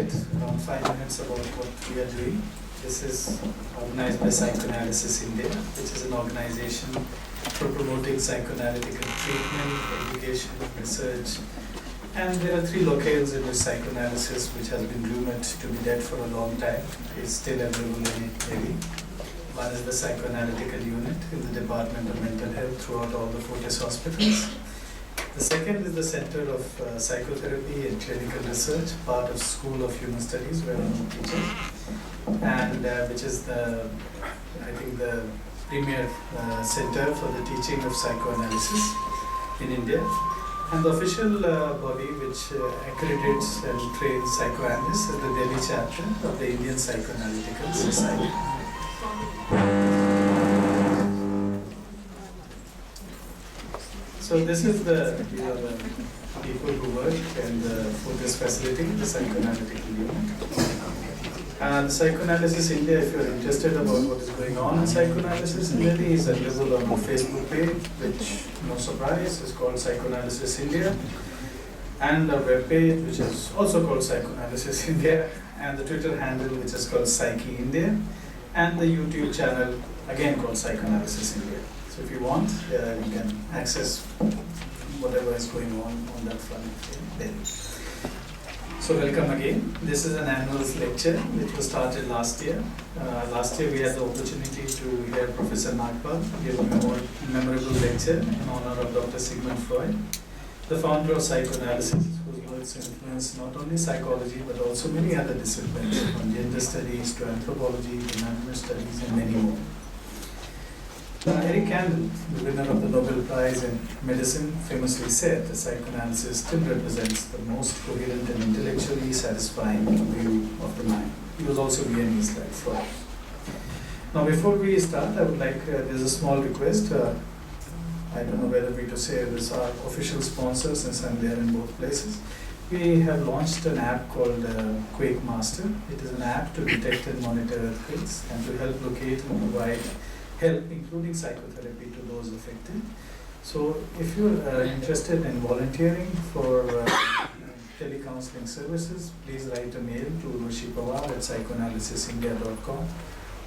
bit, around 5 minutes about what we are doing. This is organized by Psychoanalysis India, which is an organization for promoting psychoanalytical treatment, education, research. And there are 3 locales in which psychoanalysis, which has been rumored to be dead for a long time, is still available in Delhi. One is the psychoanalytical unit in the Department of Mental Health throughout all the Fortis hospitals. The second is the Center of Psychotherapy and Clinical Research, part of School of Human Studies, where I'm teaching, and which is the premier center for the teaching of psychoanalysis in India. And the official body which accredits and trains psychoanalysts is the Delhi chapter of the Indian Psychoanalytical Society. So this is the people who work in the Fortis facility, the psychoanalytical unit. And Psychoanalysis India, if you're interested about what is going on in psychoanalysis in Delhi, is available on our Facebook page, which, no surprise, is called Psychoanalysis India, and a web page which is also called Psychoanalysis India, and the Twitter handle which is called Psyche India, and the YouTube channel again called Psychoanalysis India. So if you want, you can access whatever is going on that front in Delhi. So welcome again. This is an annual lecture which was started last year. Last year we had the opportunity to hear Professor Nagpal give a memorable lecture in honor of Dr. Sigmund Freud, the founder of psychoanalysis, whose works influenced not only psychology but also many other disciplines, from gender studies to anthropology, environmental studies, and many more. Eric Kandel, the winner of the Nobel Prize in Medicine, famously said that psychoanalysis still represents the most coherent and intellectually satisfying view of the mind. He was also Viennese like Freud. Now, before we start, I would like, there's a small request. I don't know whether we to say this are official sponsors, since I'm there in both places. We have launched an app called Quake Master. It is an app to detect and monitor earthquakes and to help locate and provide help, including psychotherapy, to those affected. So if you're interested in volunteering for telecounseling services, please write a mail to Rushi Pawar at psychoanalysisindia.com,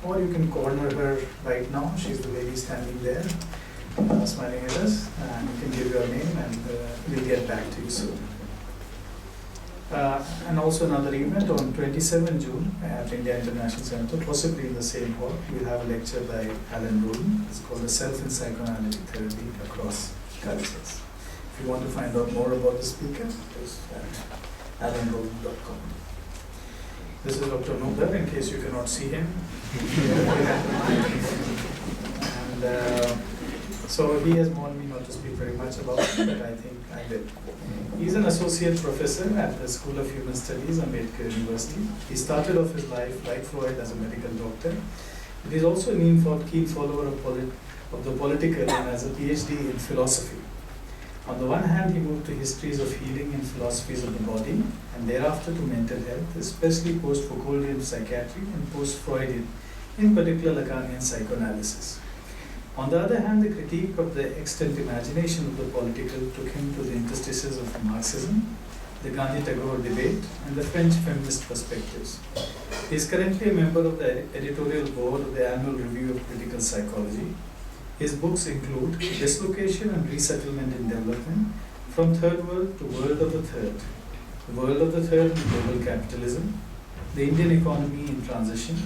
or you can corner her right now. She's the lady standing there, smiling at us, and you can give your name and we'll get back to you soon. And also another event on 27 June at India International Center, possibly in the same hall. We'll have a lecture by Alan Rudin. It's called The Self in Psychoanalytic Therapy Across Cultures. If you want to find out more about the speaker, it's at alanrudin.com. This is Dr. Nobel, in case you cannot see him. And so he has warned me not to speak very much about it, but I think I will. He's an associate professor at the School of Human Studies, Calcutta University. He started off his life, like Freud, as a medical doctor. But he's also a keen follower of the political and as a PhD in philosophy. On the one hand, he moved to histories of healing and philosophies of the body, and thereafter to mental health, especially post-Foucauldian psychiatry and post-Freudian, in particular Lacanian psychoanalysis. On the other hand, the critique of the extant imagination of the political took him to the interstices of Marxism, the Gandhi-Tagore debate, and the French feminist perspectives. He is currently a member of the editorial board of the Annual Review of Critical Psychology. His books include Dislocation and Resettlement in Development, From Third World to World of the Third, The World of the Third and Global Capitalism, The Indian Economy in Transition,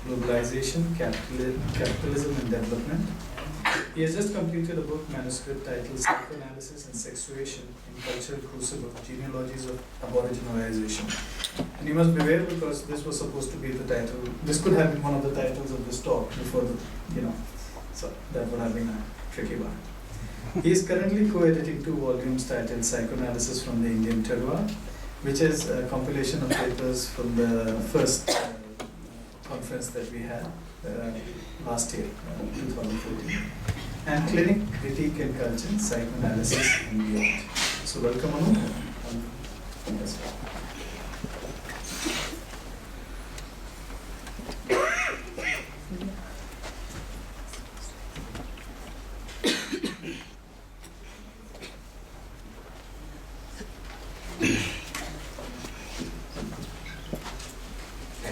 Globalization, Capitalism and Development. He has just completed a book manuscript titled Psychoanalysis and Sexuation in Cultural Crucible, Genealogies of Aboriginalization. And you must beware, because this was supposed to be the title, this could have been one of the titles of this talk before so that would have been a tricky one. He is currently co-editing 2 volumes titled Psychoanalysis from the Indian Terroir, which is a compilation of papers from the first conference that we had last year, 2014, and Clinic, Critique and Culture, Psychoanalysis and Beyond. So welcome, Anu. Yes.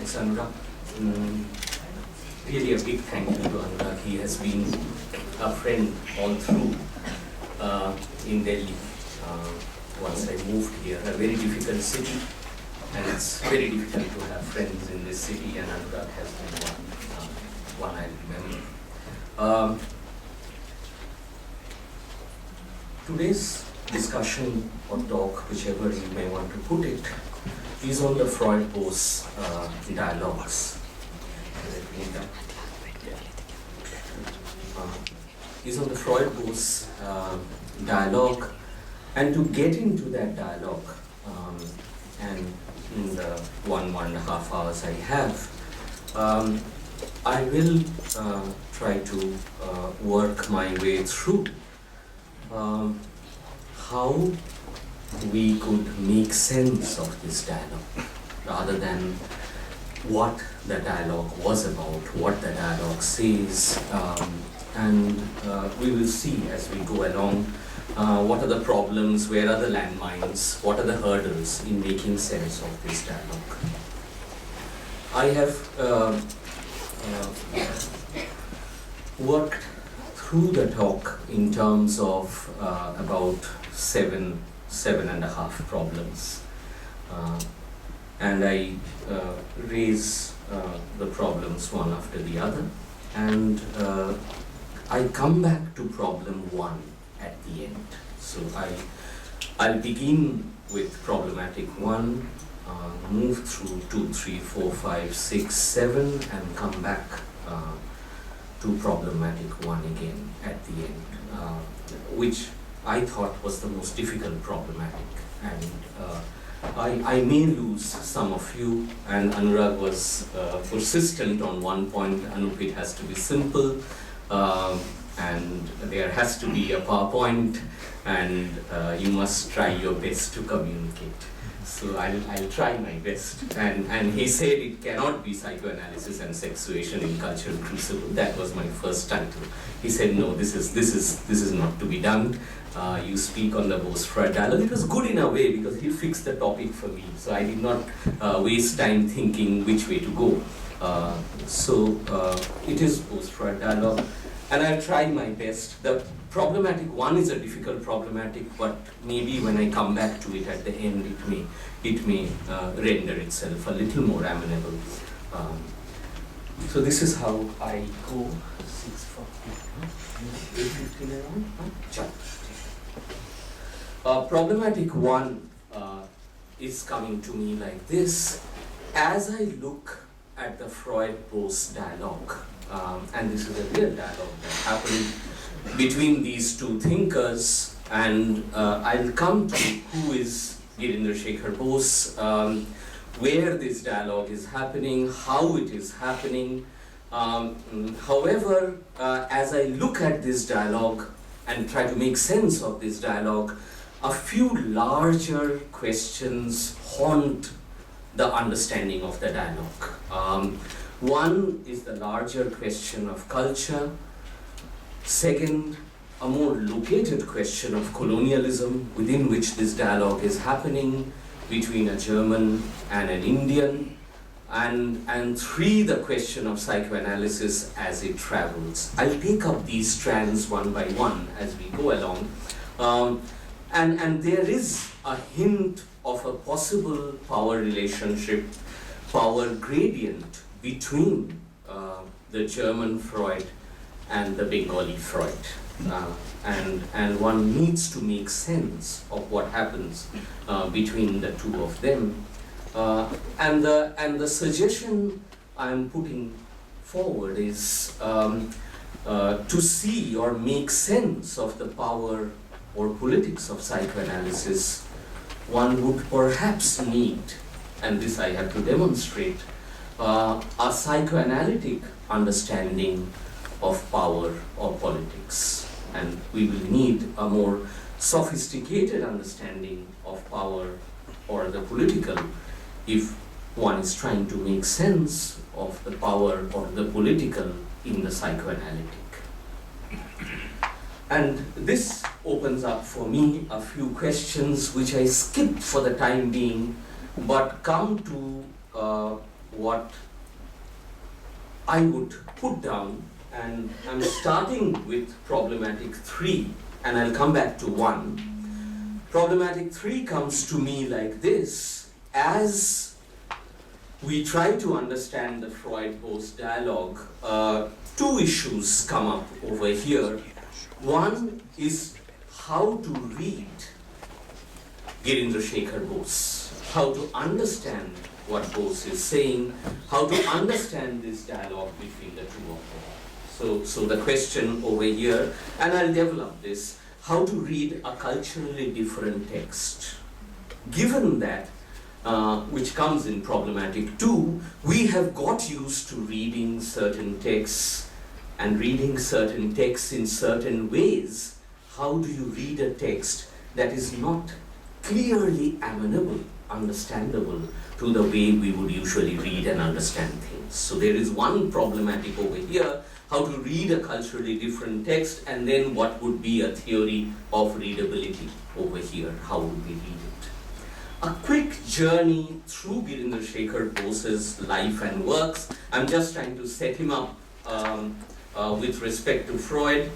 Thanks, Anurag. Really a big thank you to Anurag. He has been a friend all through in Delhi. Once I moved here, a very difficult city, and it's very difficult to have friends in this city, and Anurag has been one I remember. Today's discussion or talk, whichever you may want to put it, is on the Freud-Bose dialogues. Is on the Freud-Bose dialogue, and to get into that dialogue, and in the 1.5 hours I have, I will try to work my way through how we could make sense of this dialogue, rather than what the dialogue was about, what the dialogue says, and we will see as we go along what are the problems, where are the landmines, what are the hurdles in making sense of this dialogue. I have worked through the talk in terms of about 7.5 problems, and I raise the problems one after the other, and I come back to problem 1 at the end. So I'll begin with problematic 1, move through 2, 3, 4, 5, 6, 7, and come back to problematic 1 again at the end, which I thought was the most difficult problematic. And I may lose some of you, and Anurag was persistent on one point. Anup, it has to be simple, and there has to be a PowerPoint, and you must try your best to communicate. So I'll try my best. And he said it cannot be psychoanalysis and sexuation in cultural crucible. That was my first title. He said, no, this is not to be done. You speak on the Bose Freud dialogue. It was good in a way because he fixed the topic for me. So I did not waste time thinking which way to go. It is Bose Freud dialogue, and I'll try my best. The problematic 1 is a difficult problematic, but maybe when I come back to it at the end, it may render itself a little more amenable. So this is how I go. 6:40, 8:15 around. Problematic 1 is coming to me like this. As I look at the Freud-Bose dialogue, and this is a real dialogue that happened between these two thinkers, and I'll come to who is Girindrasekhar Bose, where this dialogue is happening, how it is happening. However, as I look at this dialogue and try to make sense of this dialogue, a few larger questions haunt the understanding of the dialogue. One is the larger question of culture. Second, a more located question of colonialism, within which this dialogue is happening between a German and an Indian. And 3, the question of psychoanalysis as it travels. I'll take up these strands one by one as we go along. And there is a hint of a possible power relationship, power gradient between the German Freud and the Bengali Freud. And one needs to make sense of what happens between the two of them. And the suggestion I'm putting forward is to see or make sense of the power or politics of psychoanalysis. One would perhaps need, and this I have to demonstrate, a psychoanalytic understanding of power or politics. And we will need a more sophisticated understanding of power or the political if one is trying to make sense of the power or the political in the psychoanalytic. And this opens up for me a few questions which I skipped for the time being, but come to what I would put down, and I'm starting with problematic 3, and I'll come back to 1. Problematic 3 comes to me like this: as we try to understand the Freud-Bose dialogue, 2 issues come up over here. One is how to read Girindrasekhar Bose, how to understand what Bose is saying, how to understand this dialogue between the 2 of them. So the question over here, and I'll develop this, how to read a culturally different text. Given that, which comes in problematic 2, we have got used to reading certain texts and reading certain texts in certain ways. How do you read a text that is not clearly amenable, understandable to the way we would usually read and understand things? So there is one problematic over here, how to read a culturally different text, and then what would be a theory of readability over here, how would we read it? A quick journey through Girindrasekhar Bose's life and works. I'm just trying to set him up with respect to Freud.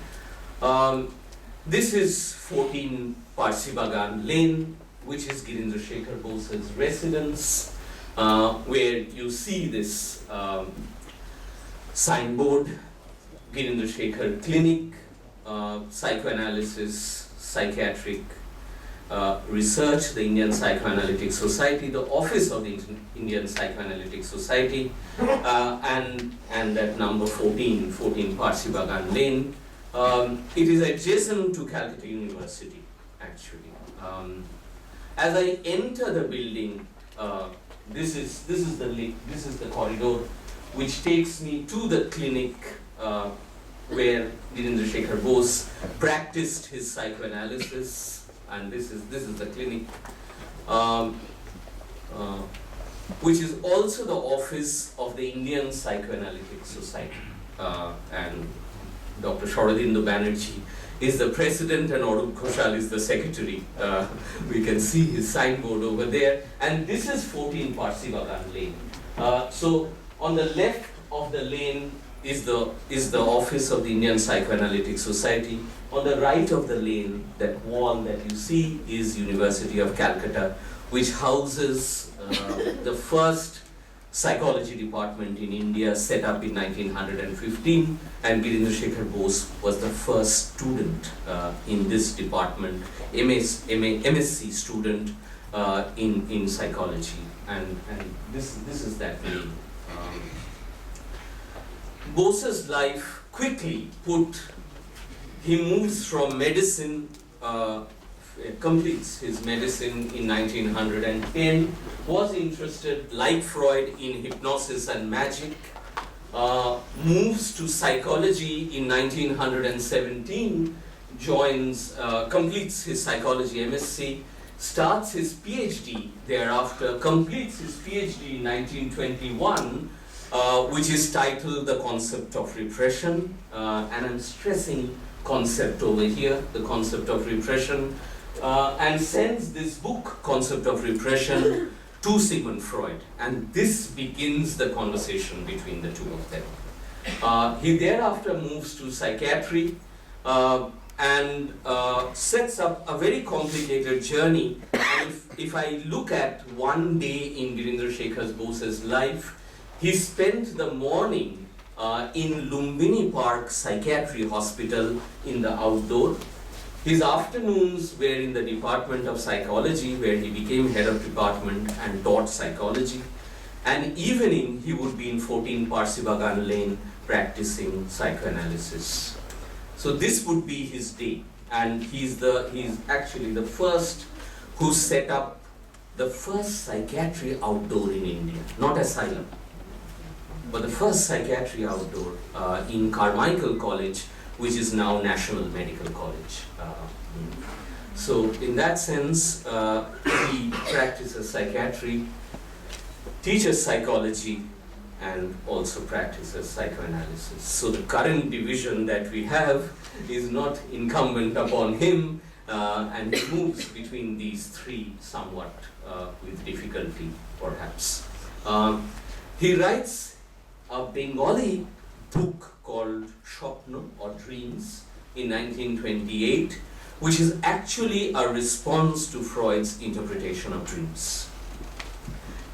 This is 14 Parsibagan Lane, which is Girindrasekhar Bose's residence, where you see this signboard, Girindrasekhar Clinic, Psychoanalysis, Psychiatric Research, the Indian Psychoanalytic Society, the Office of the Indian Psychoanalytic Society, and that number 14 Parsibagan Lane. It is adjacent to Calcutta University, actually. As I enter the building, this is the corridor which takes me to the clinic where Girindrasekhar Bose practiced his psychoanalysis, and this is the clinic, which is also the office of the Indian Psychoanalytic Society, and Dr. Sharadindu Banerjee is the president and Arup Ghoshal is the secretary. We can see his signboard over there, and this is 14 Parsibagan Lane. So on the left of the lane is the office of the Indian Psychoanalytic Society. On the right of the lane, that wall that you see, is University of Calcutta, which houses the first psychology department in India, set up in 1915, and Girindrasekhar Bose was the first student in this department, MSc student in psychology, and this is that name. Bose's life quickly he moves from medicine, completes his medicine in 1910, was interested, like Freud, in hypnosis and magic, moves to psychology in 1917, completes his psychology MSc, starts his PhD thereafter, completes his PhD in 1921, which is titled The Concept of Repression, and I'm stressing concept over here, the concept of repression, and sends this book, Concept of Repression, to Sigmund Freud, and this begins the conversation between the 2 of them. He thereafter moves to psychiatry and sets up a very complicated journey. And if I look at one day in Girindrasekhar Bose's life, he spent the morning in Lumbini Park Psychiatry Hospital in the outdoor. His afternoons were in the Department of Psychology, where he became head of department and taught psychology. And evening, he would be in 14 Parsibagan Lane practicing psychoanalysis. So this would be his day, and he's actually the first who set up the first psychiatry outdoor in India, not asylum, but the first psychiatry outdoor in Carmichael College, which is now National Medical College. So in that sense, he practices psychiatry, teaches psychology, and also practices psychoanalysis. So the current division that we have is not incumbent upon him, and he moves between these 3 somewhat with difficulty, perhaps. He writes a Bengali book called Shopno or Dreams in 1928, which is actually a response to Freud's interpretation of dreams.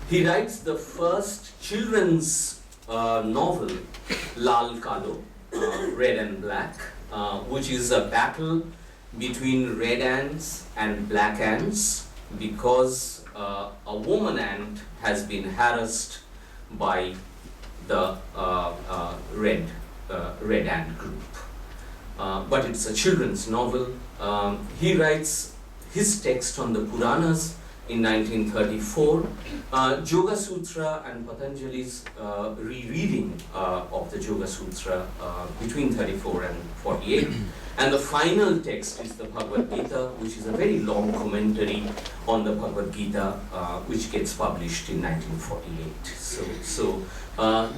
He writes the first children's novel, Lal Kalo, Red and Black, which is a battle between red ants and black ants because a woman ant has been harassed by the red ant group. But it's a children's novel. He writes his text on the Purānas in 1934. Yoga Sutra and Patanjali's rereading of the Yoga Sutra between 34 and 48. And the final text is the Bhāgvad Gitā, which is a very long commentary on the Bhāgvad Gitā, which gets published in 1948. So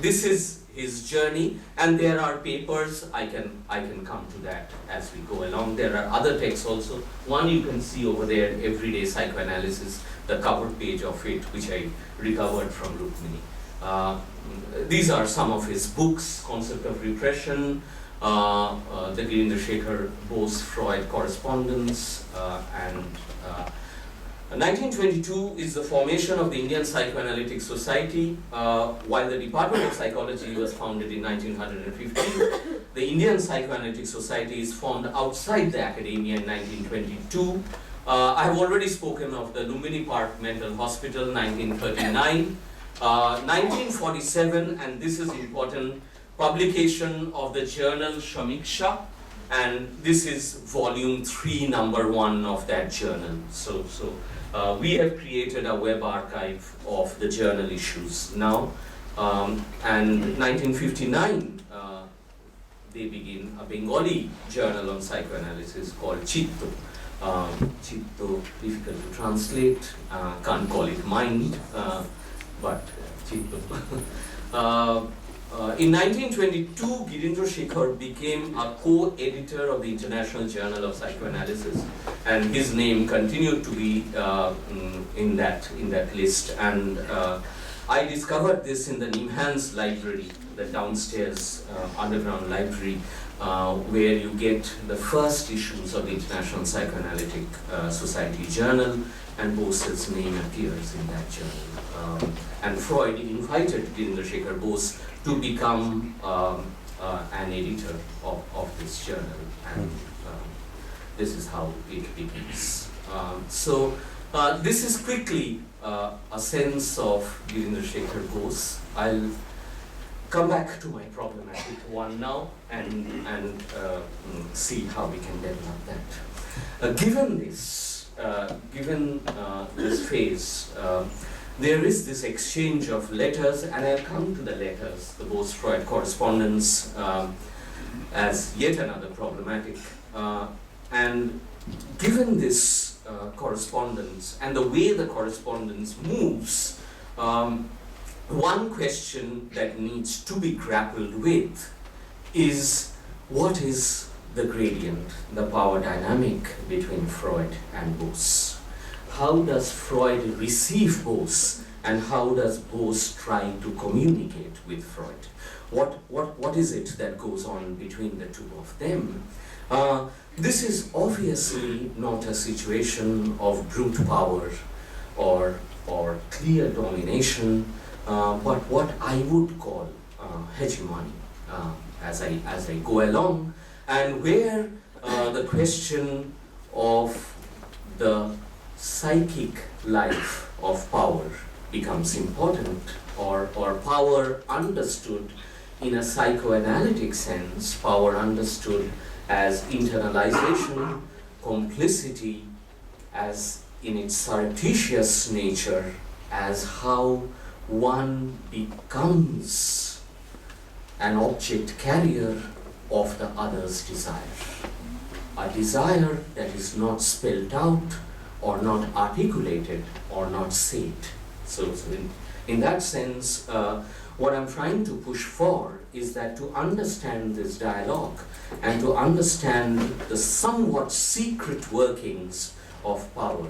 this is his journey, and there are papers. I can come to that as we go along. There are other texts also. One you can see over there, Everyday Psychoanalysis, the cover page of it, which I recovered from Rukmini. These are some of his books: Concept of Repression, the Girindrasekhar Bose Freud correspondence, and 1922 is the formation of the Indian Psychoanalytic Society. While the Department of Psychology was founded in 1915, the Indian Psychoanalytic Society is formed outside the academia in 1922. I have already spoken of the Lumbini Park Mental Hospital, 1939. 1947, and this is important, publication of the journal Shamiksha, and this is volume 3, number 1 of that journal. So we have created a web archive of the journal issues now. And 1959, they begin a Bengali journal on psychoanalysis called Chitto. Chitto, difficult to translate, can't call it mind, but Chitto. In 1922, Girindrasekhar became a co-editor of the International Journal of Psychoanalysis, and his name continued to be in that list. And I discovered this in the Nimhans library, the downstairs underground library, where you get the first issues of the International Psychoanalytic Society Journal, and Bose's name appears in that journal. And Freud invited Girindrasekhar Bose to become an editor of this journal, and this is how it begins. So this is quickly a sense of Girindrasekhar Bose. I'll come back to my problematic one now and see how we can develop that. Given this phase, there is this exchange of letters, and I'll come to the letters, the Bose-Freud correspondence, as yet another problematic. And given this correspondence and the way the correspondence moves, one question that needs to be grappled with is, what is the gradient, the power dynamic between Freud and Bose? How does Freud receive Bose, and how does Bose try to communicate with Freud? What is it that goes on between the two of them? This is obviously not a situation of brute power or clear domination, but what I would call hegemony as I go along, and where the question of the psychic life of power becomes important, or power understood in a psychoanalytic sense, power understood as internalization, complicity, as in its surreptitious nature, as how one becomes an object carrier of the other's desire. A desire that is not spelled out, or not articulated, or not said. So in that sense, what I'm trying to push for is that to understand this dialogue and to understand the somewhat secret workings of power,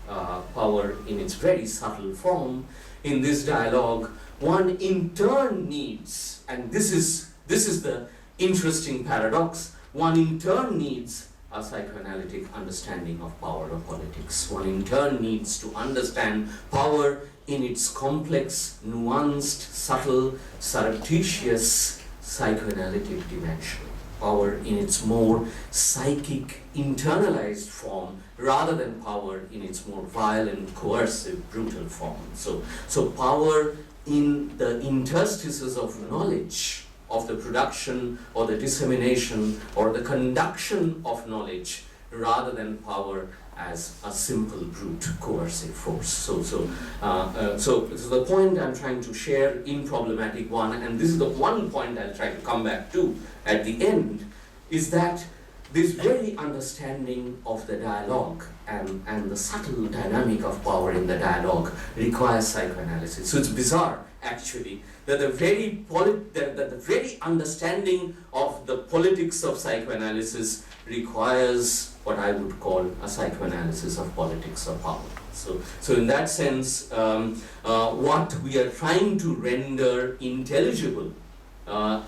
power in its very subtle form, in this dialogue, one in turn needs, and this is the interesting paradox, one in turn needs a psychoanalytic understanding of power or politics. One in turn needs to understand power in its complex, nuanced, subtle, surreptitious psychoanalytic dimension. Power in its more psychic, internalized form, rather than power in its more violent, coercive, brutal form. So power in the interstices of knowledge, of the production or the dissemination or the conduction of knowledge, rather than power as a simple brute coercive force. So this is the point I'm trying to share in Problematic 1, and this is the one point I'll try to come back to at the end, is that this very understanding of the dialogue and the subtle dynamic of power in the dialogue requires psychoanalysis. So it's bizarre, actually, that the very understanding of the politics of psychoanalysis requires what I would call a psychoanalysis of politics of power. So in that sense, what we are trying to render intelligible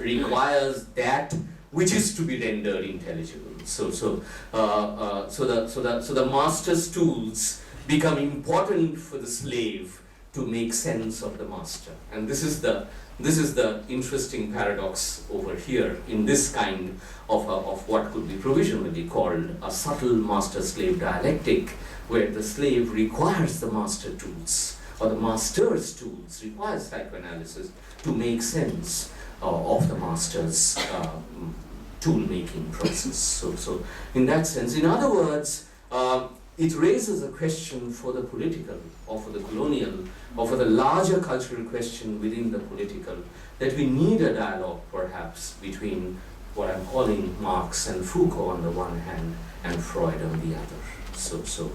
requires that which is to be rendered intelligible. So the master's tools become important for the slave to make sense of the master, and this is the interesting paradox over here in this kind of what could be provisionally called a subtle master-slave dialectic, where the slave requires the master tools, or the master's tools requires psychoanalysis to make sense of the master's tool-making process. So in that sense, in other words, it raises a question for the political, or for the colonial, or for the larger cultural question within the political, that we need a dialogue perhaps between what I'm calling Marx and Foucault on the one hand and Freud on the other. So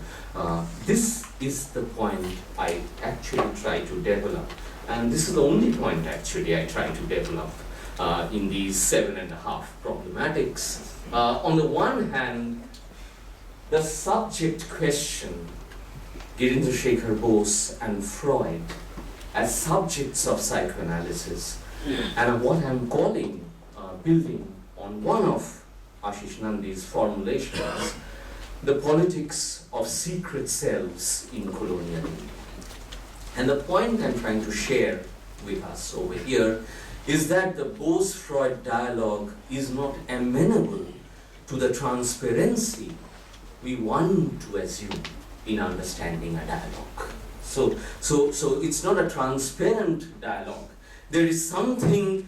this is the point I actually try to develop, and this is the only point actually I try to develop in these 7.5 problematics. On the one hand, the subject question, Girindrasekhar Bose and Freud as subjects of psychoanalysis, and what I'm calling, building on one of Ashish Nandi's formulations, the politics of secret selves in colonial India. And the point I'm trying to share with us over here is that the Bose-Freud dialogue is not amenable to the transparency we want to assume in understanding a dialogue. So it's not a transparent dialogue. There is something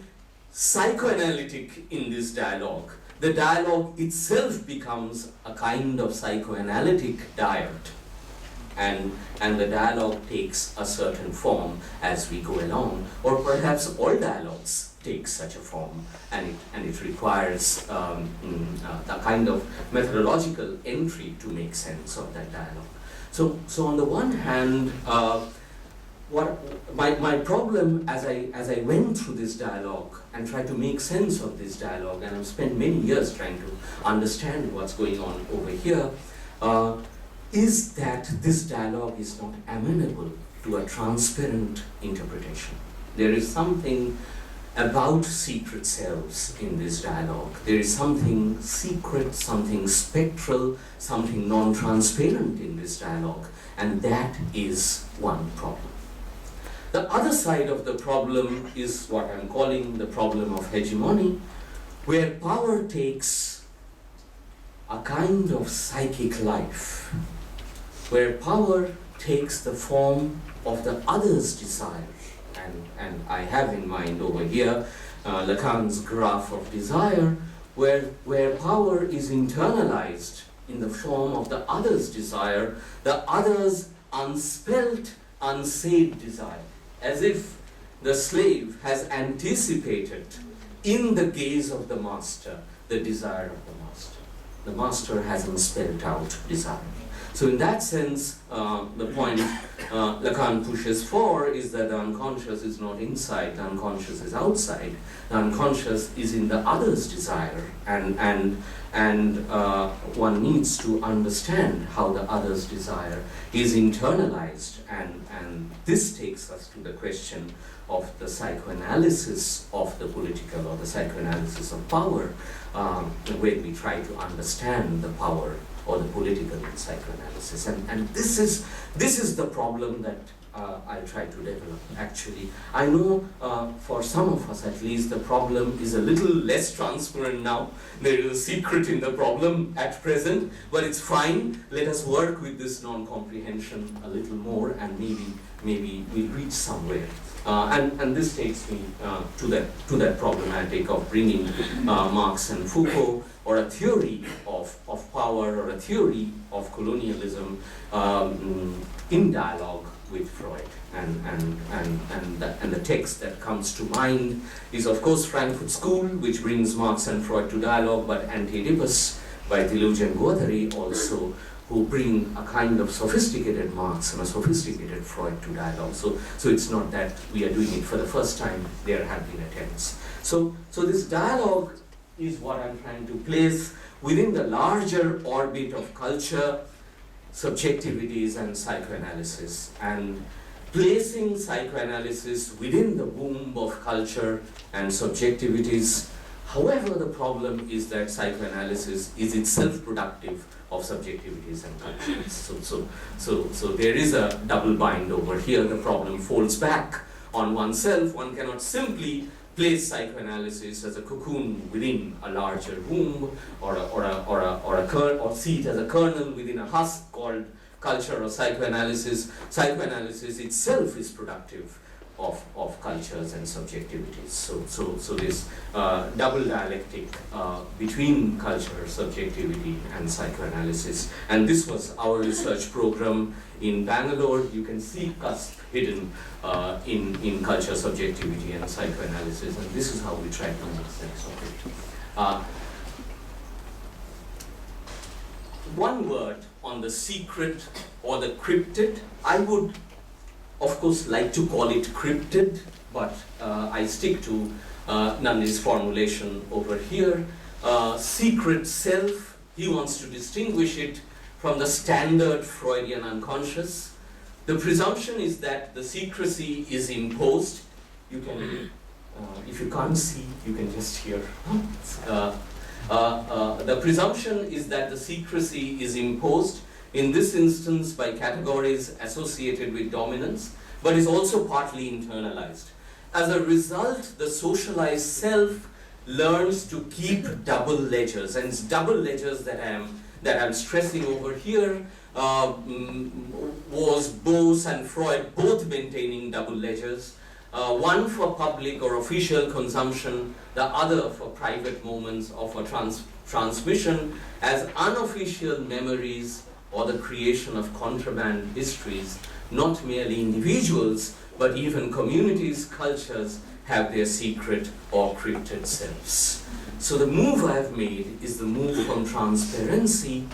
psychoanalytic in this dialogue. The dialogue itself becomes a kind of psychoanalytic diet, and the dialogue takes a certain form as we go along, or perhaps all dialogues take such a form, and it requires a kind of methodological entry to make sense of that dialogue. So on the one hand, what my problem as I went through this dialogue and tried to make sense of this dialogue, and I've spent many years trying to understand what's going on over here, is that this dialogue is not amenable to a transparent interpretation. There is something about secret selves in this dialogue. There is something secret, something spectral, something non-transparent in this dialogue, and that is one problem. The other side of the problem is what I'm calling the problem of hegemony, where power takes a kind of psychic life, where power takes the form of the other's desire. And I have in mind over here Lacan's graph of desire, where power is internalized in the form of the other's desire, the other's unspelt, unsaid desire, as if the slave has anticipated in the gaze of the master the desire of the master. The master hasn't spelled out desire. So in that sense, the point Lacan pushes for is that the unconscious is not inside, the unconscious is outside. The unconscious is in the other's desire, and one needs to understand how the other's desire is internalized, and this takes us to the question of the psychoanalysis of the political, or the psychoanalysis of power, when we try to understand the power or the political in psychoanalysis. And this is the problem that I'll try to develop, actually. I know for some of us at least the problem is a little less transparent now. There is a secret in the problem at present, but it's fine. Let us work with this non-comprehension a little more, and maybe we'll reach somewhere. And this takes me to that problematic of bringing Marx and Foucault, or a theory of power, or a theory of colonialism in dialogue with Freud. And the text that comes to mind is, of course, Frankfurt School, which brings Marx and Freud to dialogue, but Anti-Oedipus by Deleuze and Guattari also, who bring a kind of sophisticated Marx and a sophisticated Freud to dialogue. So it's not that we are doing it for the first time, there have been attempts. So this dialogue is what I'm trying to place within the larger orbit of culture, subjectivities, and psychoanalysis, and placing psychoanalysis within the womb of culture and subjectivities. However, the problem is that psychoanalysis is itself productive of subjectivities and cultures. So there is a double bind over here. The problem falls back on oneself. One cannot simply place psychoanalysis as a cocoon within a larger womb, or see it as a kernel within a husk called culture or psychoanalysis. Psychoanalysis itself is productive of cultures and subjectivities. So this double dialectic between culture, subjectivity, and psychoanalysis. And this was our research program in Bangalore. You can see cusp hidden in culture, subjectivity, and psychoanalysis. And this is how we try to make sense of it. One word on the secret or the cryptid. I would, of course, like to call it cryptid, but I stick to Nandi's formulation over here. Secret self, he wants to distinguish it from the standard Freudian unconscious. The presumption is that the secrecy is imposed. You can, if you can't see, you can just hear. The presumption is that the secrecy is imposed, in this instance by categories associated with dominance, but is also partly internalized. As a result, the socialized self learns to keep double ledgers, and it's double ledgers that I'm stressing over here. Was Bose and Freud both maintaining double ledgers, one for public or official consumption, the other for private moments of a transmission as unofficial memories or the creation of contraband histories. Not merely individuals, but even communities, cultures have their secret or cryptid selves. So the move I've made is the move from transparency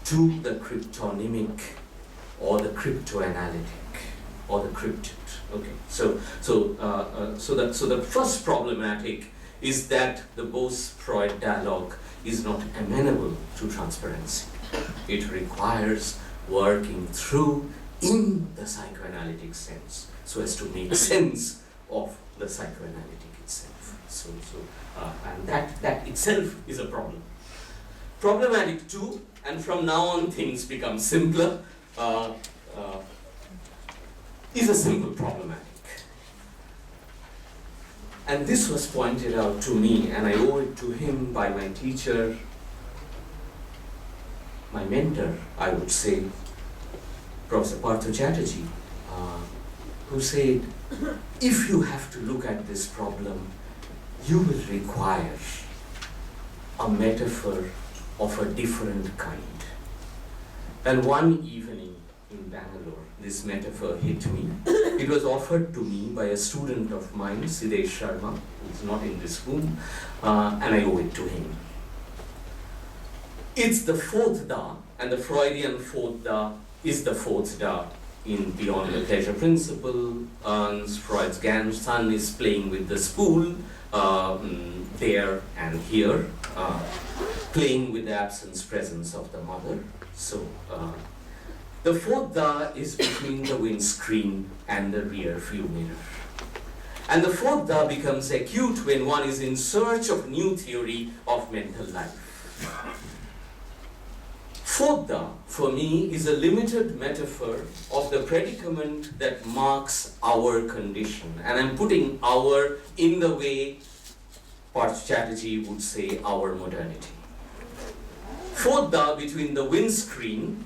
to the cryptonymic, or the cryptoanalytic, or the cryptid. Okay. So the first problematic is that the Bose-Freud dialogue is not amenable to transparency. It requires working through in the psychoanalytic sense, so as to make sense of the psychoanalytic itself. And that itself is a problem. Problematic too, and from now on things become simpler, is a simple problematic. And this was pointed out to me, and I owe it to him by my teacher, my mentor, I would say, Professor Partha Chatterjee, who said, if you have to look at this problem, you will require a metaphor of a different kind. And one evening in Bangalore, this metaphor hit me. It was offered to me by a student of mine, Siddhesh Sharma, who is not in this room, and I owe it to him. It's the fourth Da, and the Freudian fourth Da is the fourth Da in Beyond the Pleasure Principle. Freud's grandson is playing with the spool there and here, playing with the absence-presence of the mother. So the fourth Da is between the windscreen and the rear view mirror. And the fourth Da becomes acute when one is in search of new theory of mental life. Fourth Da, for me, is a limited metaphor of the predicament that marks our condition. And I'm putting our in the way Partha Chatterjee would say our modernity. Fourth Da between the windscreen,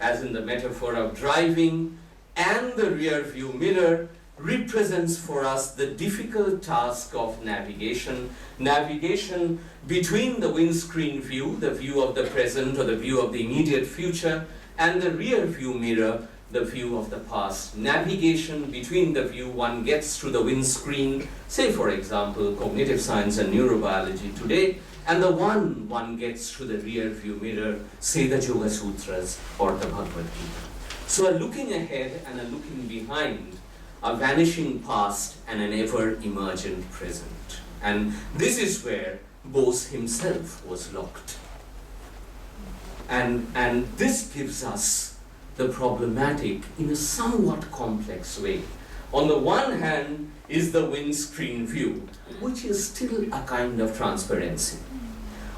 as in the metaphor of driving, and the rear view mirror represents for us the difficult task of navigation. Navigation between the windscreen view, the view of the present or the view of the immediate future, and the rear view mirror, the view of the past. Navigation between the view one gets through the windscreen, say for example cognitive science and neurobiology today, and the one gets through the rear view mirror, say the Yoga Sūtras or the Bhāgavad Gitā. So a looking ahead and a looking behind, a vanishing past and an ever-emergent present. And this is where Bose himself was locked. And this gives us the problematic in a somewhat complex way. On the one hand is the windscreen view, which is still a kind of transparency.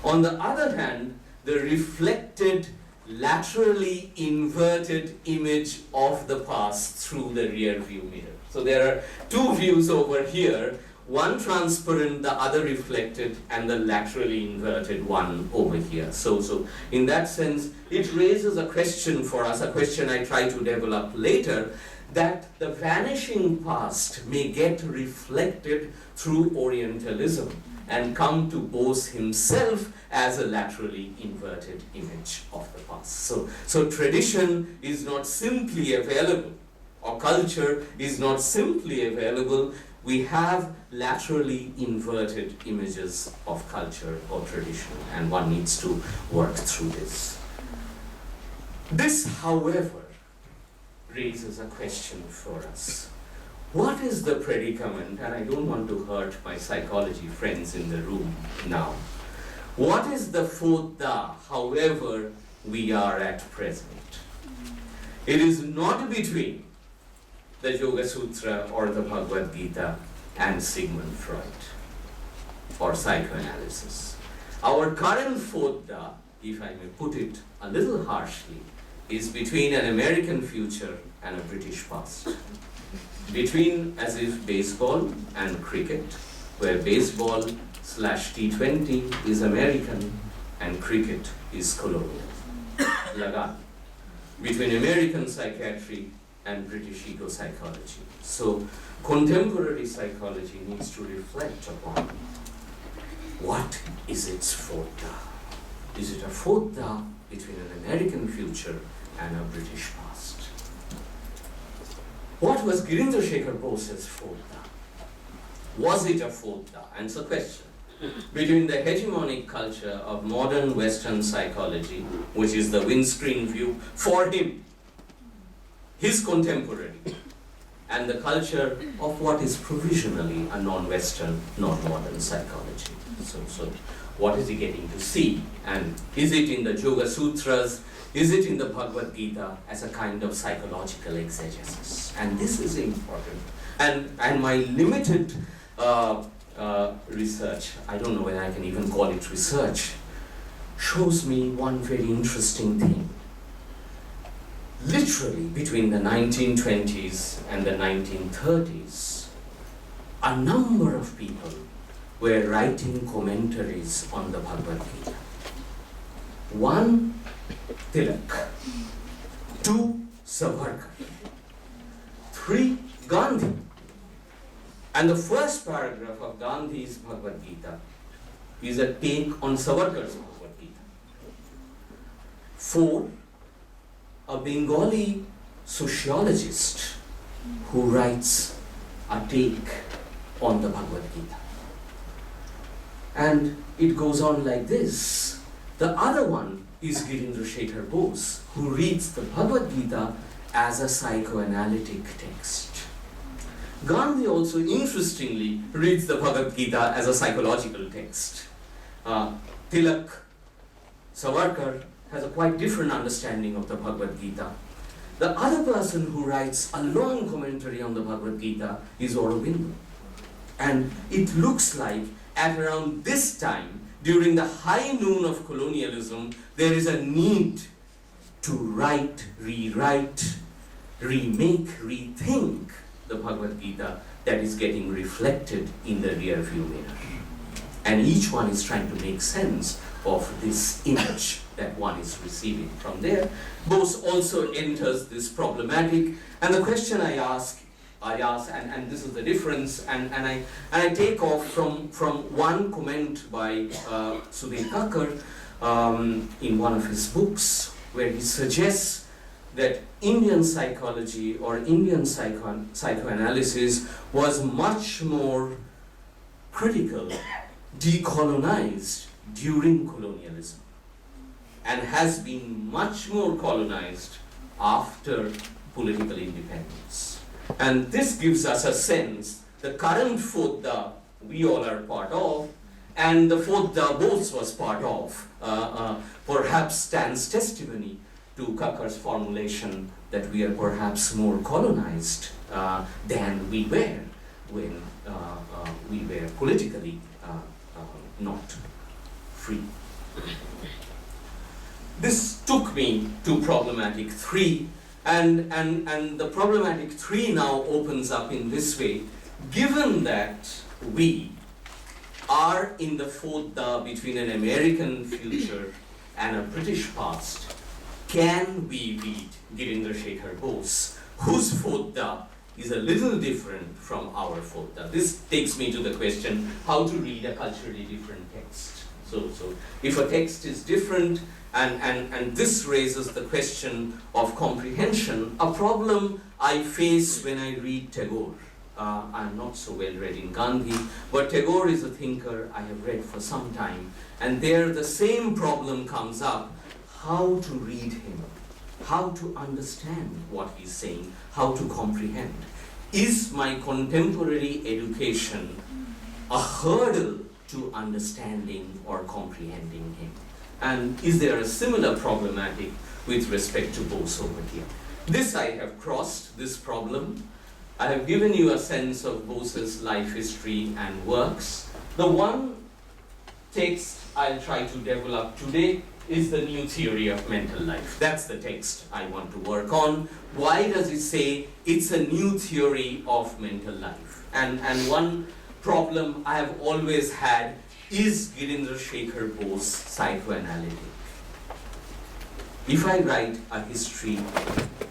On the other hand, the reflected, laterally inverted image of the past through the rear view mirror. So there are two views over here, one transparent, the other reflected, and the laterally inverted one over here. So in that sense, it raises a question for us, a question I try to develop later, that the vanishing past may get reflected through Orientalism and come to Bose himself as a laterally inverted image of the past. So tradition is not simply available, or culture is not simply available. We have laterally inverted images of culture or tradition, and one needs to work through this. This, however, raises a question for us. What is the predicament, and I don't want to hurt my psychology friends in the room now. What is the fourth Da, however we are at present? It is not between the Yoga Sutra or the Bhāgavad Gitā and Sigmund Freud or psychoanalysis. Our current fourth Da, if I may put it a little harshly, is between an American future and a British past. Between, as if, baseball and cricket, where baseball / T20 is American and cricket is colonial. Lagan. Between American psychiatry and British ego-psychology. So contemporary psychology needs to reflect upon what is its fourth Da. Is it a fourth Da between an American future and a British past? What was Girindrasekhar Bose's fourth Da? Was it a fourth Da? And it's a question. Between the hegemonic culture of modern Western psychology, which is the windscreen view for him, his contemporary, and the culture of what is provisionally a non-Western, non-modern psychology. So what is he getting to see? And is it in the Yoga Sutras? Is it in the Bhāgavad Gitā as a kind of psychological exegesis? And this is important. And my limited research, I don't know whether I can even call it research, shows me one very interesting thing. Literally between the 1920s and the 1930s, a number of people were writing commentaries on the Bhāgavad Gitā. One, Tilak. Two, Savarkar. Three, Gandhi. And the first paragraph of Gandhi's Bhāgavad Gitā is a take on Savarkar's Bhāgavad Gitā. Four, a Bengali sociologist who writes a take on the Bhāgavad Gitā. And it goes on like this. The other one is Girindrasekhar Bose, who reads the Bhāgvad Gitā as a psychoanalytic text. Gandhi also interestingly reads the Bhāgavad Gitā as a psychological text. Tilak, Savarkar has a quite different understanding of the Bhāgavad Gitā. The other person who writes a long commentary on the Bhāgavad Gitā is Aurobindo. And it looks like at around this time, during the high noon of colonialism, there is a need to write, rewrite, remake, rethink the Bhāgavad Gitā that is getting reflected in the rear view mirror. And each one is trying to make sense of this image that one is receiving from there. Bose also enters this problematic, and the question I ask, and this is the difference, and I take off from one comment by Sudhir Kakar in one of his books, where he suggests that Indian psychology or Indian psychoanalysis was much more critical, decolonized during colonialism, and has been much more colonized after political independence. And this gives us a sense, the current Fodda we all are part of, and the Fodda Bose was part of, perhaps stands testimony to Kakar's formulation that we are perhaps more colonized than we were when we were politically not free. This took me to problematic 3, and the problematic 3 now opens up in this way. Given that we are in the Fodda between an American future and a British past, can we read Girindrasekhar Bose, whose Fodda is a little different from our Fodda? This takes me to the question, how to read a culturally different text. So if a text is different, and this raises the question of comprehension, a problem I face when I read Tagore. I'm not so well read in Gandhi, but Tagore is a thinker I have read for some time, and there the same problem comes up: how to read him, how to understand what he's saying, how to comprehend. Is my contemporary education a hurdle to understanding or comprehending him? And is there a similar problematic with respect to Bose over here? This I have crossed, this problem. I have given you a sense of Bose's life history and works. The one text I'll try to develop today is the new theory of mental life. That's the text I want to work on. Why does it say it's a new theory of mental life? And one problem I have always had is Girindrasekhar Bose psychoanalytic? If I write a history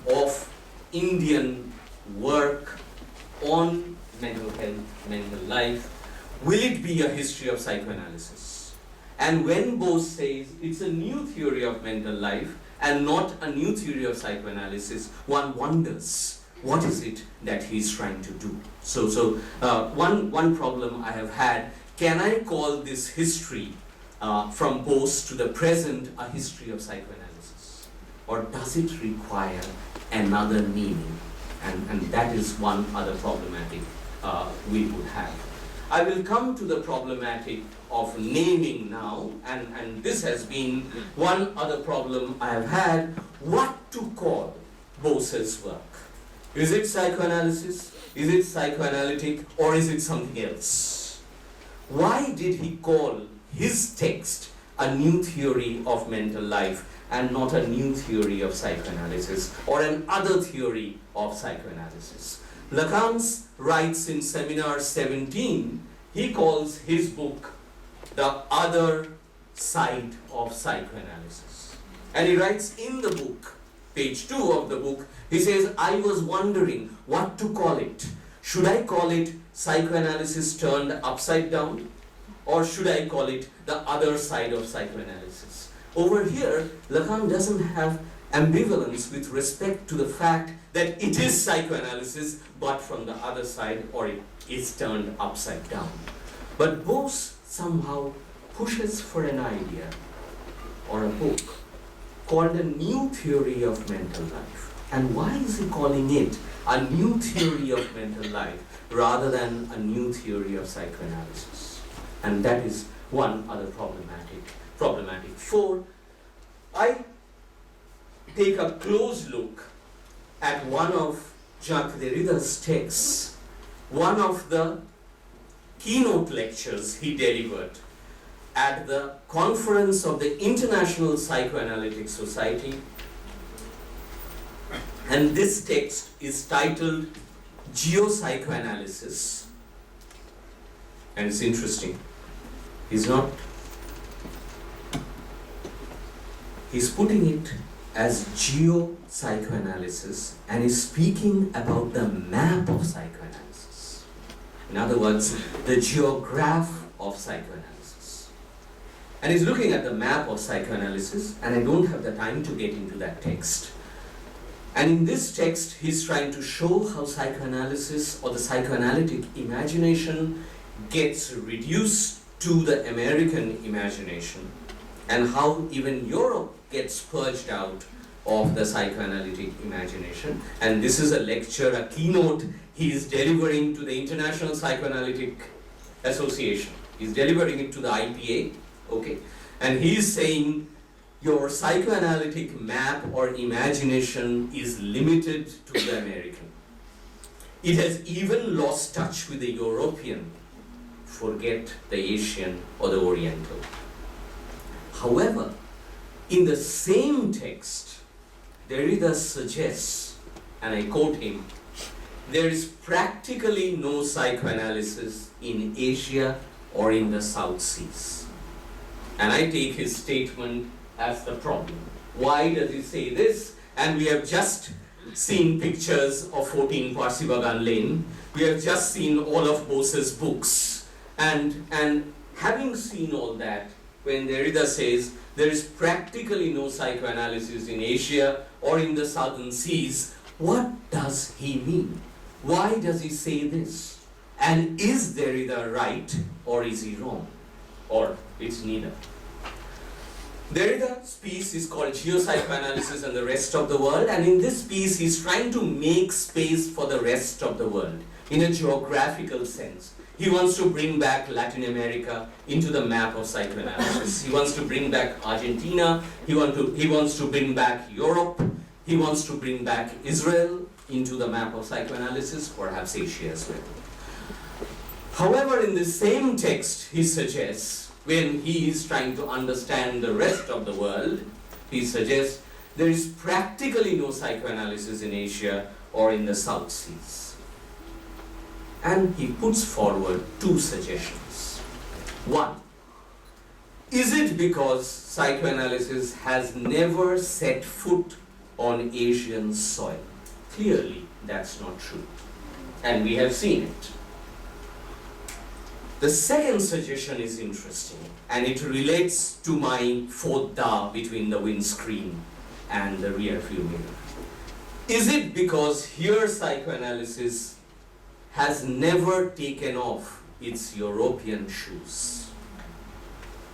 of Indian work on mental health, mental life, will it be a history of psychoanalysis? And when Bose says it's a new theory of mental life and not a new theory of psychoanalysis, one wonders what is it that he's trying to do. So one problem I have had: can I call this history from Bose to the present a history of psychoanalysis? Or does it require another meaning? And that is one other problematic we would have. I will come to the problematic of naming now, and this has been one other problem I have had: what to call Bose's work. Is it psychoanalysis? Is it psychoanalytic? Or is it something else? Why did he call his text a new theory of mental life and not a new theory of psychoanalysis or an other theory of psychoanalysis? Lacan writes in Seminar 17, he calls his book The Other Side of Psychoanalysis. And he writes in the book, page 2 of the book, he says, I was wondering what to call it. Should I call it psychoanalysis turned upside down? Or should I call it the other side of psychoanalysis? Over here, Lacan doesn't have ambivalence with respect to the fact that it is psychoanalysis, but from the other side, or it is turned upside down. But Bose somehow pushes for an idea or a book called A New Theory of Mental Life. And why is he calling it a new theory of mental life rather than a new theory of psychoanalysis? And that is one other problematic. 4, I take a close look at one of Jacques Derrida's texts, one of the keynote lectures he delivered at the conference of the International Psychoanalytic Society. And this text is titled Geopsychoanalysis. And it's interesting. He's putting it as geopsychoanalysis, and is speaking about the map of psychoanalysis. In other words, the geograph of psychoanalysis. And he's looking at the map of psychoanalysis, and I don't have the time to get into that text. And in this text, he's trying to show how psychoanalysis or the psychoanalytic imagination gets reduced to the American imagination, and how even Europe gets purged out of the psychoanalytic imagination. And this is a lecture, a keynote he is delivering to the International Psychoanalytic Association. He's delivering it to the IPA, okay? And he is saying your psychoanalytic map or imagination is limited to the American. It has even lost touch with the European. Forget the Asian or the Oriental. However, in the same text, Derrida suggests, and I quote him, there is practically no psychoanalysis in Asia or in the South Seas. And I take his statement as the problem. Why does he say this? And we have just seen pictures of 14 Parsibagan Lane. We have just seen all of Bose's books. And having seen all that, when Derrida says there is practically no psychoanalysis in Asia or in the Southern Seas, what does he mean? Why does he say this? And is Derrida right or is he wrong? Or it's neither. Derrida's piece is called Geopsychoanalysis and the Rest of the World, and in this piece he's trying to make space for the rest of the world in a geographical sense. He wants to bring back Latin America into the map of psychoanalysis. He wants to bring back Argentina. He wants to bring back Europe. He wants to bring back Israel into the map of psychoanalysis, perhaps Asia as well. However, in the same text, he suggests, when he is trying to understand the rest of the world, he suggests there is practically no psychoanalysis in Asia or in the South Seas. And he puts forward 2 suggestions. 1, is it because psychoanalysis has never set foot on Asian soil? Clearly, that's not true. And we have seen it. The second suggestion is interesting, and it relates to my 4th Da between the windscreen and the rear view mirror. Is it because here psychoanalysis has never taken off its European shoes?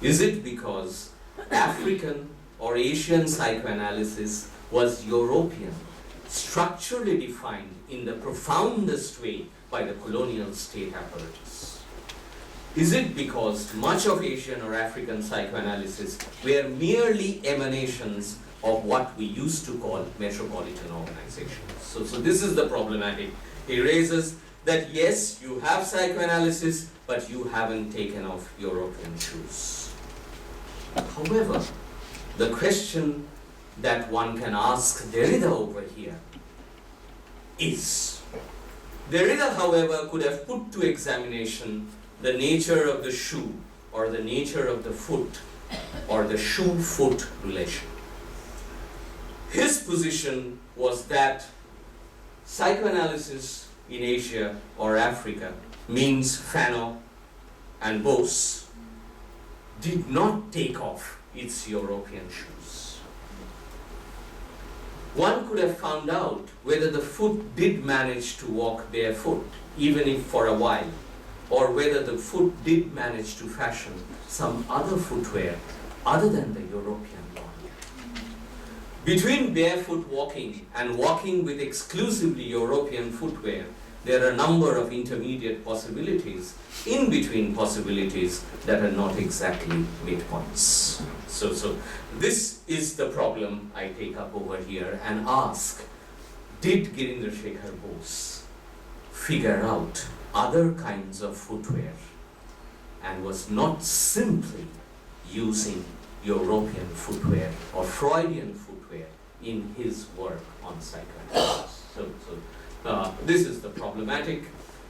Is it because African or Asian psychoanalysis was European, structurally defined in the profoundest way by the colonial state apparatus? Is it because much of Asian or African psychoanalysis were merely emanations of what we used to call metropolitan organizations? So this is the problematic he raises, that yes, you have psychoanalysis, but you haven't taken off European shoes. However, the question that one can ask Derrida over here is, Derrida, however, could have put to examination the nature of the shoe or the nature of the foot or the shoe-foot relation. His position was that psychoanalysis in Asia or Africa means Fanon and Bose did not take off its European shoes. One could have found out whether the foot did manage to walk barefoot, even if for a while, or whether the foot did manage to fashion some other footwear other than the European one. Between barefoot walking and walking with exclusively European footwear, there are a number of intermediate possibilities, in between possibilities that are not exactly midpoints. So this is the problem I take up over here and ask, did Girindrasekhar Bose figure out other kinds of footwear and was not simply using European footwear or Freudian footwear in his work on psychoanalysis? So this is the problematic.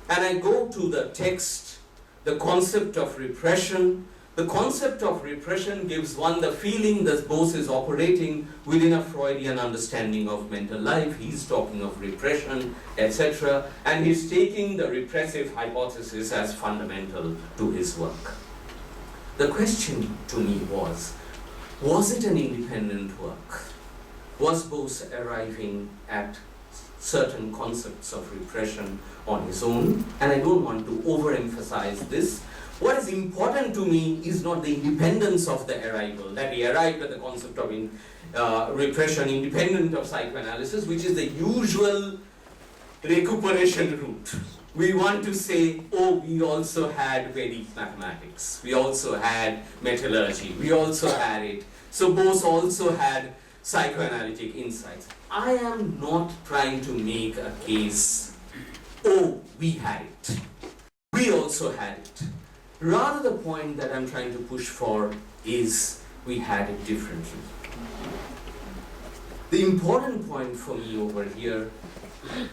And I go to the text, the concept of repression. The concept of repression gives one the feeling that Bose is operating within a Freudian understanding of mental life. He's talking of repression, etc. And he's taking the repressive hypothesis as fundamental to his work. The question to me was it an independent work? Was Bose arriving at certain concepts of repression on his own? And I don't want to overemphasize this. What is important to me is not the independence of the arrival, that he arrived at the concept of repression independent of psychoanalysis, which is the usual recuperation route. We want to say, oh, we also had Vedic mathematics, we also had metallurgy, we also had it. So Bose also had psychoanalytic insights. I am not trying to make a case, oh, we had it, we also had it. Rather, the point that I'm trying to push for is we had it differently. The important point for me over here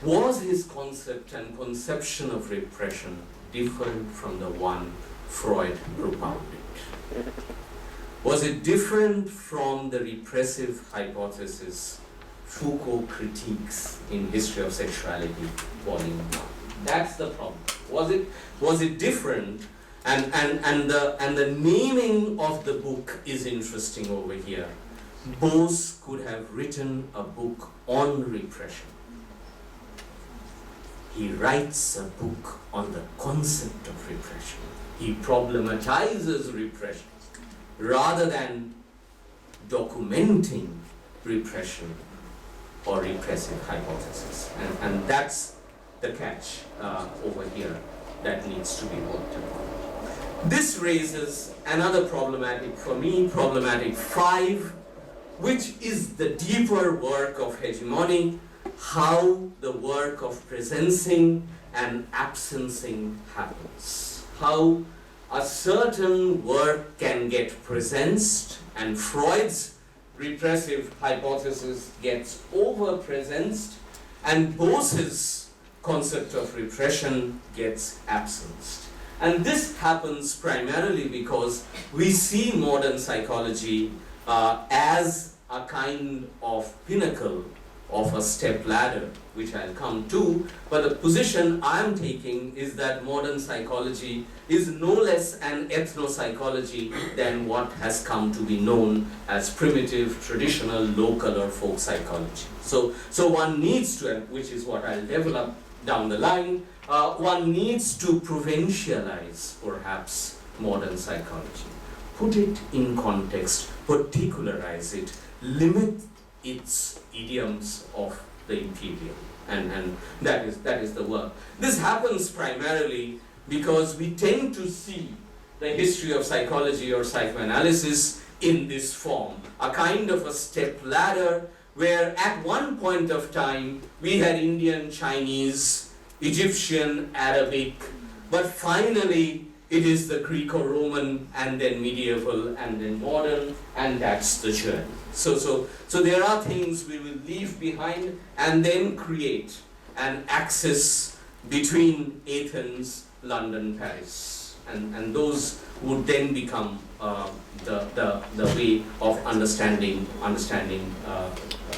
was his concept and conception of repression different from the one Freud propounded? Was it different from the repressive hypothesis Foucault critiques in History of Sexuality, Volume 1? That's the problem. Was it different? And the naming of the book is interesting over here. Bose could have written a book on repression. He writes a book on the concept of repression. He problematizes repression rather than documenting repression or repressive hypothesis. And that's the catch over here that needs to be worked upon. This raises another problematic for me, problematic 5, which is the deeper work of hegemony, how the work of presencing and absencing happens. How a certain work can get presenced and Freud's repressive hypothesis gets over-presenced and Bose's concept of repression gets absenced. And this happens primarily because we see modern psychology as a kind of pinnacle of a step ladder, which I'll come to, but the position I'm taking is that modern psychology is no less an ethnopsychology than what has come to be known as primitive, traditional, local or folk psychology. So one needs to, which is what I'll develop down the line, one needs to provincialize perhaps modern psychology, put it in context, particularize it, limit its idioms of the imperial, and that is the work. This happens primarily because we tend to see the history of psychology or psychoanalysis in this form, a kind of a step ladder where at one point of time we had Indian, Chinese, Egyptian, Arabic, but finally it is the Greco-Roman and then medieval and then modern, and that's the journey. So there are things we will leave behind and then create an axis between Athens, London, Paris, and those would then become the way of understanding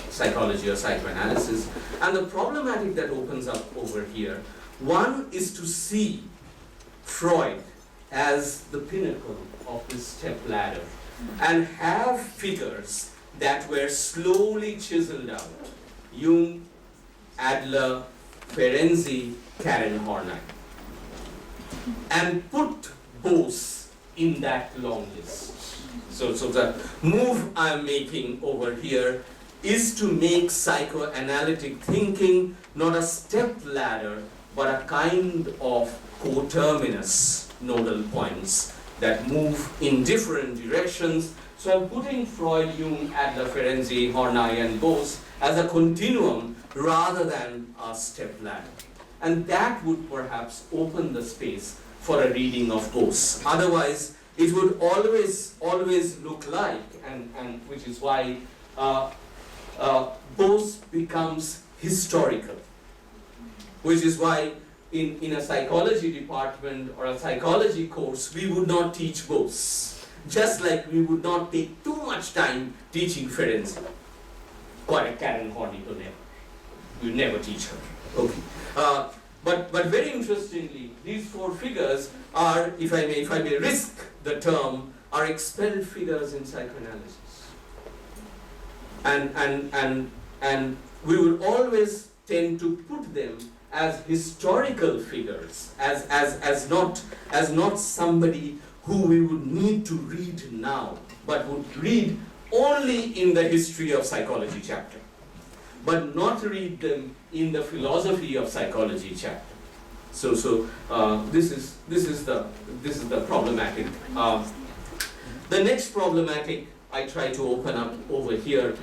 psychology or psychoanalysis. And the problematic that opens up over here, one is to see Freud as the pinnacle of this step ladder and have figures that were slowly chiseled out. Jung, Adler, Ferenczi, Karen Horney. And put Bose in that long list. So the move I'm making over here is to make psychoanalytic thinking not a step ladder, but a kind of coterminous nodal points that move in different directions. So I'm putting Freud, Jung, Adler, Ferenczi, Horney, and Bose as a continuum rather than a step ladder. And that would perhaps open the space for a reading of Bose. Otherwise, it would always look like, and which is why Bose becomes historical. Which is why in a psychology department or a psychology course, we would not teach Bose. Just like we would not take too much time teaching Ferenczi. Quite a Karen Horney to never. We would never teach her. Okay. But very interestingly, these four figures are, if I may risk the term, are expelled figures in psychoanalysis. And we will always tend to put them as historical figures, as not somebody who we would need to read now, but would read only in the history of psychology chapter, but not read them in the philosophy of psychology chapter. So this is the problematic. The next problematic I try to open up over here,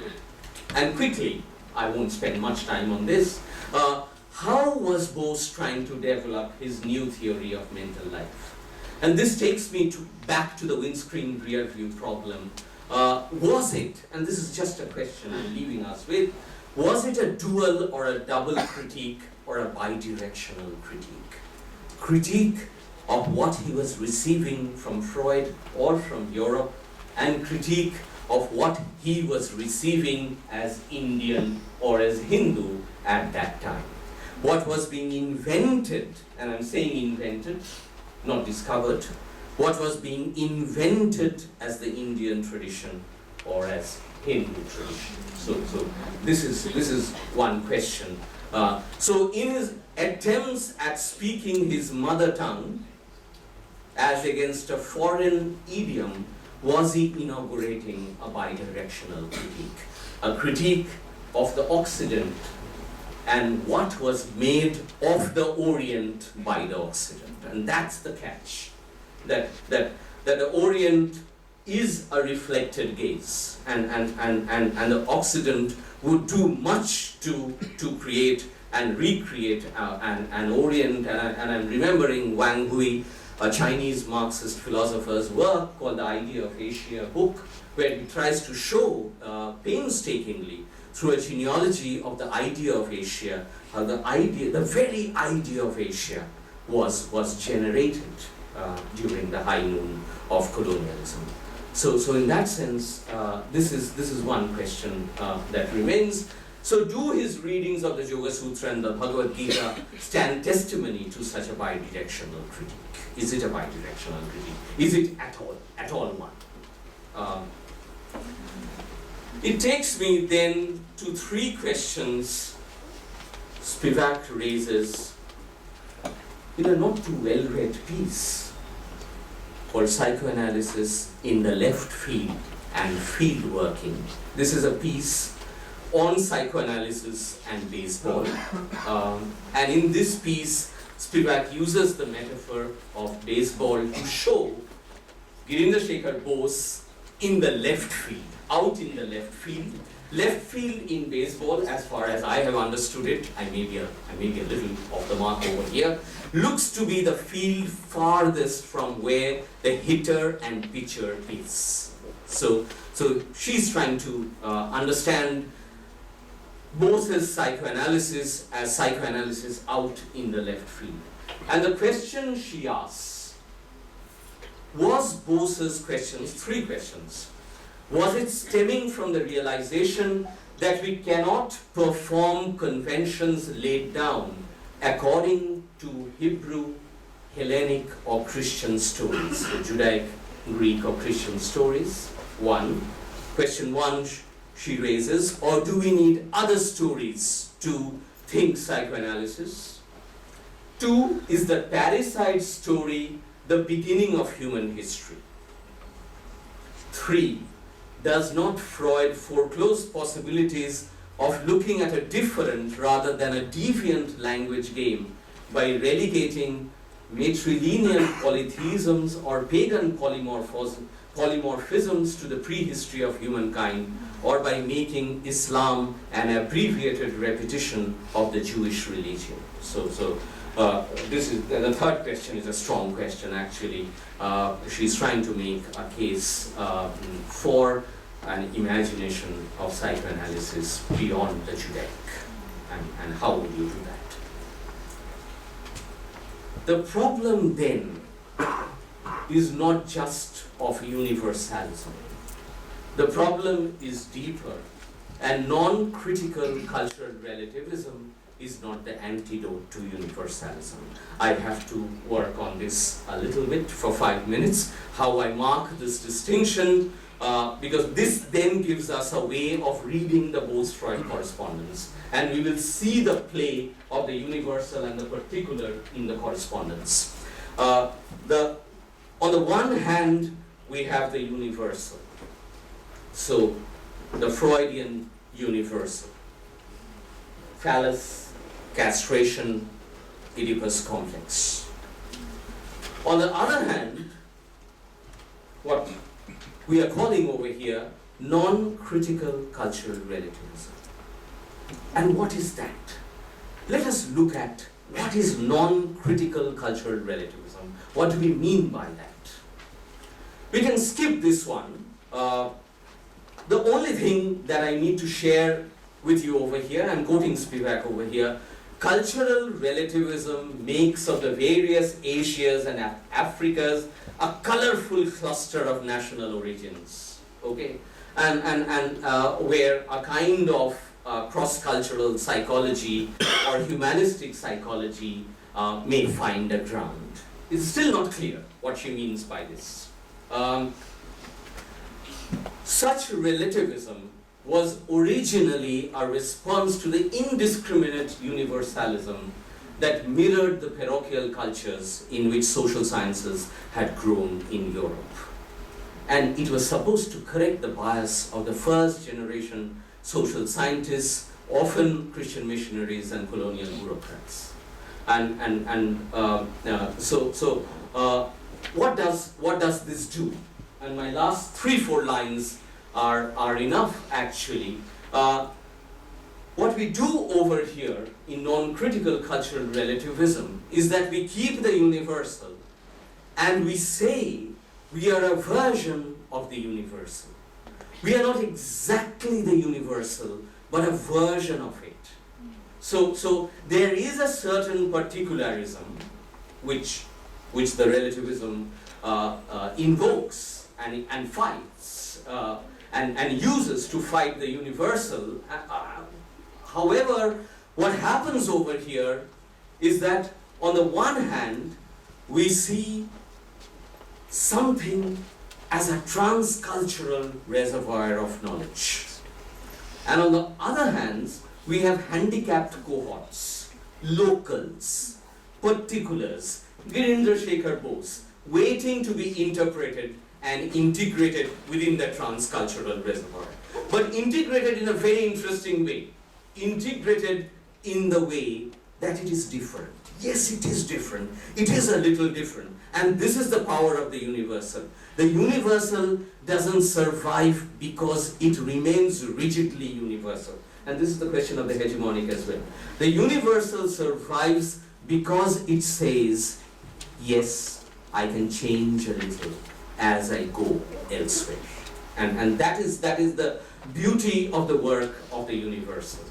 and quickly, I won't spend much time on this. How was Bose trying to develop his new theory of mental life? And this takes me back to the windscreen rear view problem. Was it, and this is just a question I'm leaving us with, was it a dual or a double critique or a bidirectional critique? Critique of what he was receiving from Freud or from Europe, and critique of what he was receiving as Indian or as Hindu at that time. What was being invented, and I'm saying invented, not discovered, what was being invented as the Indian tradition or as Hindu tradition. So this is one question. So in his attempts at speaking his mother tongue as against a foreign idiom, was he inaugurating a bidirectional critique? A critique of the Occident and what was made of the Orient by the Occident. And that's the catch. That the Orient is a reflected gaze, and the Occident would do much to create and recreate an Orient. And I'm remembering Wang Hui, a Chinese Marxist philosopher's work called The Idea of Asia book, where he tries to show painstakingly through a genealogy of the idea of Asia, how the very idea of Asia was generated during the high noon of colonialism. So in that sense, this is one question that remains. So do his readings of the Yoga Sūtra and the Bhāgavad Gitā stand testimony to such a bidirectional critique? Is it a bidirectional critique? Is it at all one? It takes me then to three questions Spivak raises in a not too well-read piece called Psychoanalysis in the Left Field and Field Working. This is a piece on psychoanalysis and baseball. And in this piece, Spivak uses the metaphor of baseball to show Girindrasekhar Bose in the left field, out in the left field. Left field in baseball, as far as I have understood it, I may be a little off the mark over here, looks to be the field farthest from where the hitter and pitcher is. So she's trying to understand Bose's psychoanalysis as psychoanalysis out in the left field. And the question she asks, was Bose's questions, three questions, was it stemming from the realization that we cannot perform conventions laid down according to Hebrew, Hellenic or Christian stories, the Judaic, Greek or Christian stories? One. Question one she raises, or do we need other stories to think psychoanalysis? Two, is the parricide story the beginning of human history? 3. Does not Freud foreclose possibilities of looking at a different rather than a deviant language game by relegating matrilineal polytheisms or pagan polymorphisms to the prehistory of humankind, or by making Islam an abbreviated repetition of the Jewish religion? This is the third question is a strong question actually. She's trying to make a case for an imagination of psychoanalysis beyond the Judaic. And how would you do that? The problem then is not just of universalism. The problem is deeper, and non-critical cultural relativism is not the antidote to universalism. I have to work on this a little bit for 5 minutes, how I mark this distinction, because this then gives us a way of reading the Bose-Freud correspondence, and we will see the play of the universal and the particular in the correspondence. On the one hand, we have the universal, so the Freudian universal, phallus, castration, Oedipus complex. On the other hand, what we are calling over here non-critical cultural relativism. And what is that? Let us look at what is non-critical cultural relativism. What do we mean by that? We can skip this one. The only thing that I need to share with you over here, I'm quoting Spivak over here, cultural relativism makes of the various Asias and Africas a colorful cluster of national origins, okay? And where a kind of cross-cultural psychology or humanistic psychology may find a ground. It's still not clear what she means by this. Such relativism was originally a response to the indiscriminate universalism that mirrored the parochial cultures in which social sciences had grown in Europe. And it was supposed to correct the bias of the first generation social scientists, often Christian missionaries and colonial bureaucrats. What does this do? And my last 3-4 lines are enough actually. What we do over here in non-critical cultural relativism is that we keep the universal and we say we are a version of the universal. We are not exactly the universal, but a version of it. So there is a certain particularism which the relativism invokes and fights and uses to fight the universal. However, what happens over here is that on the one hand, we see something as a transcultural reservoir of knowledge. And on the other hand, we have handicapped cohorts, locals, particulars, Girindrasekhar Bose, waiting to be interpreted and integrated within the transcultural reservoir. But integrated in a very interesting way. Integrated in the way that it is different. Yes, it is different. It is a little different. And this is the power of the universal. The universal doesn't survive because it remains rigidly universal. And this is the question of the hegemonic as well. The universal survives because it says, yes, I can change a little as I go elsewhere. And that is the beauty of the work of the universal.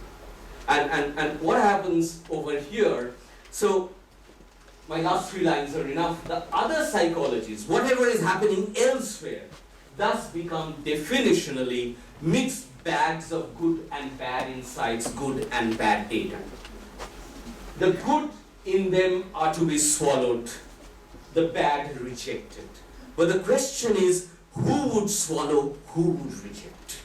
And what happens over here, so my last 3 lines are enough. The other psychologies, whatever is happening elsewhere, thus become definitionally mixed bags of good and bad insights, good and bad data. The good in them are to be swallowed, the bad rejected. But the question is, who would swallow, who would reject?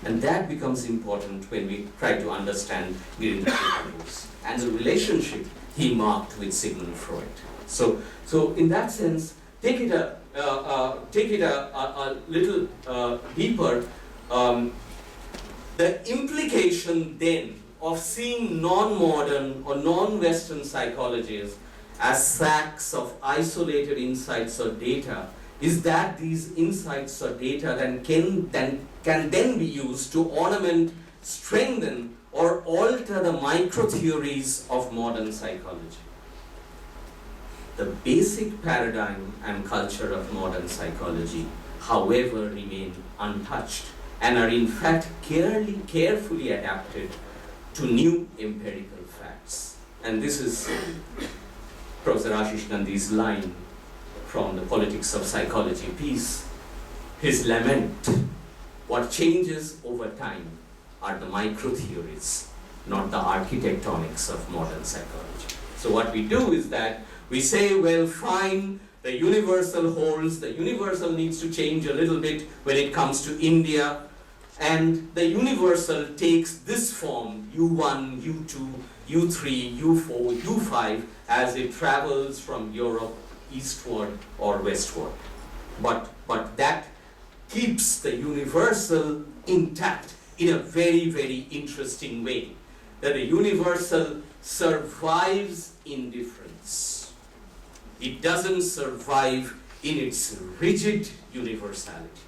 And that becomes important when we try to understand Girindrasekhar Bose and the relationship he marked with Sigmund Freud. So in that sense, take it a little deeper. The implication then of seeing non-modern or non-Western psychologies as sacks of isolated insights or data is that these insights or data can then be used to ornament, strengthen, or alter the micro-theories of modern psychology. The basic paradigm and culture of modern psychology, however, remain untouched and are in fact carefully adapted to new empirical facts. And this is Professor Ashish Gandhi's line from the Politics of Psychology piece, his lament: what changes over time are the micro-theories, not the architectonics of modern psychology. So what we do is that we say, well, fine, the universal holds, the universal needs to change a little bit when it comes to India, and the universal takes this form, U1, U2, U3, U4, U5, as it travels from Europe eastward or westward. But that keeps the universal intact in a very, very interesting way. That the universal survives in difference. It doesn't survive in its rigid universality.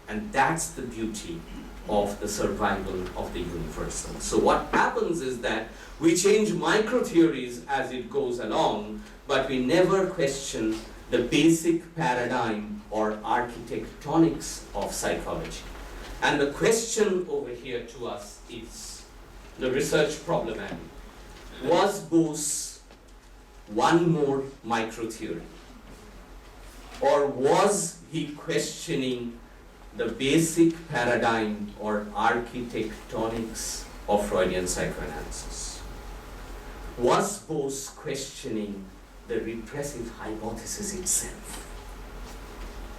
And that's the beauty of the survival of the universal. So what happens is that we change micro-theories as it goes along, but we never question the basic paradigm or architectonics of psychology. And the question over here to us is the research problematic. Was Bose one more micro-theory? Or was he questioning the basic paradigm or architectonics of Freudian psychoanalysis? Was Bose questioning the repressive hypothesis itself?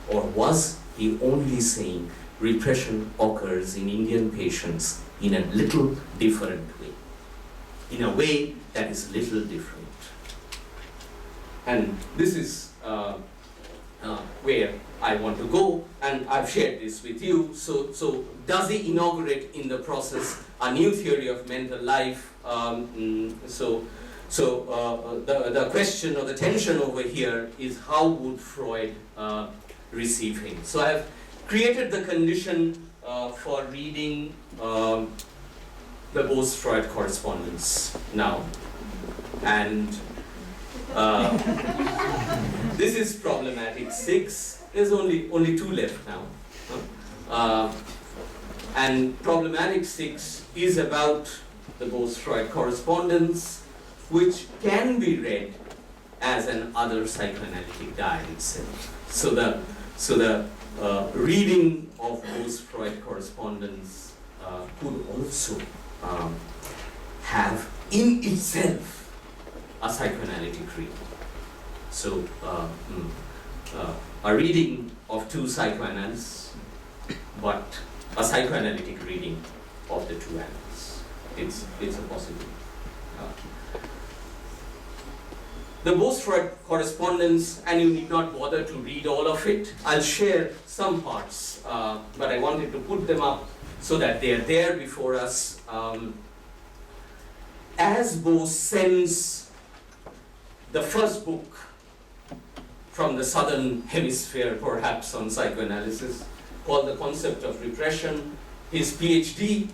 Or was he only saying repression occurs in Indian patients in a little different way? In a way that is little different. And this is where I want to go, and I've shared this with you. So does he inaugurate in the process a new theory of mental life? The question or the tension over here is how would Freud receive him? So I've created the condition for reading the Bose-Freud correspondence now. And this is problematic 6. There's only 2 left now. And problematic 6 is about the Bose-Freud correspondence, which can be read as an other psychoanalytic diary itself. So the reading of Bose-Freud correspondence could also have in itself a psychoanalytic reading. So a reading of 2 psychoanalysts, but a psychoanalytic reading of the 2 analysts. It's a possibility. The Bose-Freud correspondence, and you need not bother to read all of it. I'll share some parts, but I wanted to put them up so that they are there before us. As Bose sends the first book from the southern hemisphere, perhaps, on psychoanalysis, called The Concept of Repression, his PhD,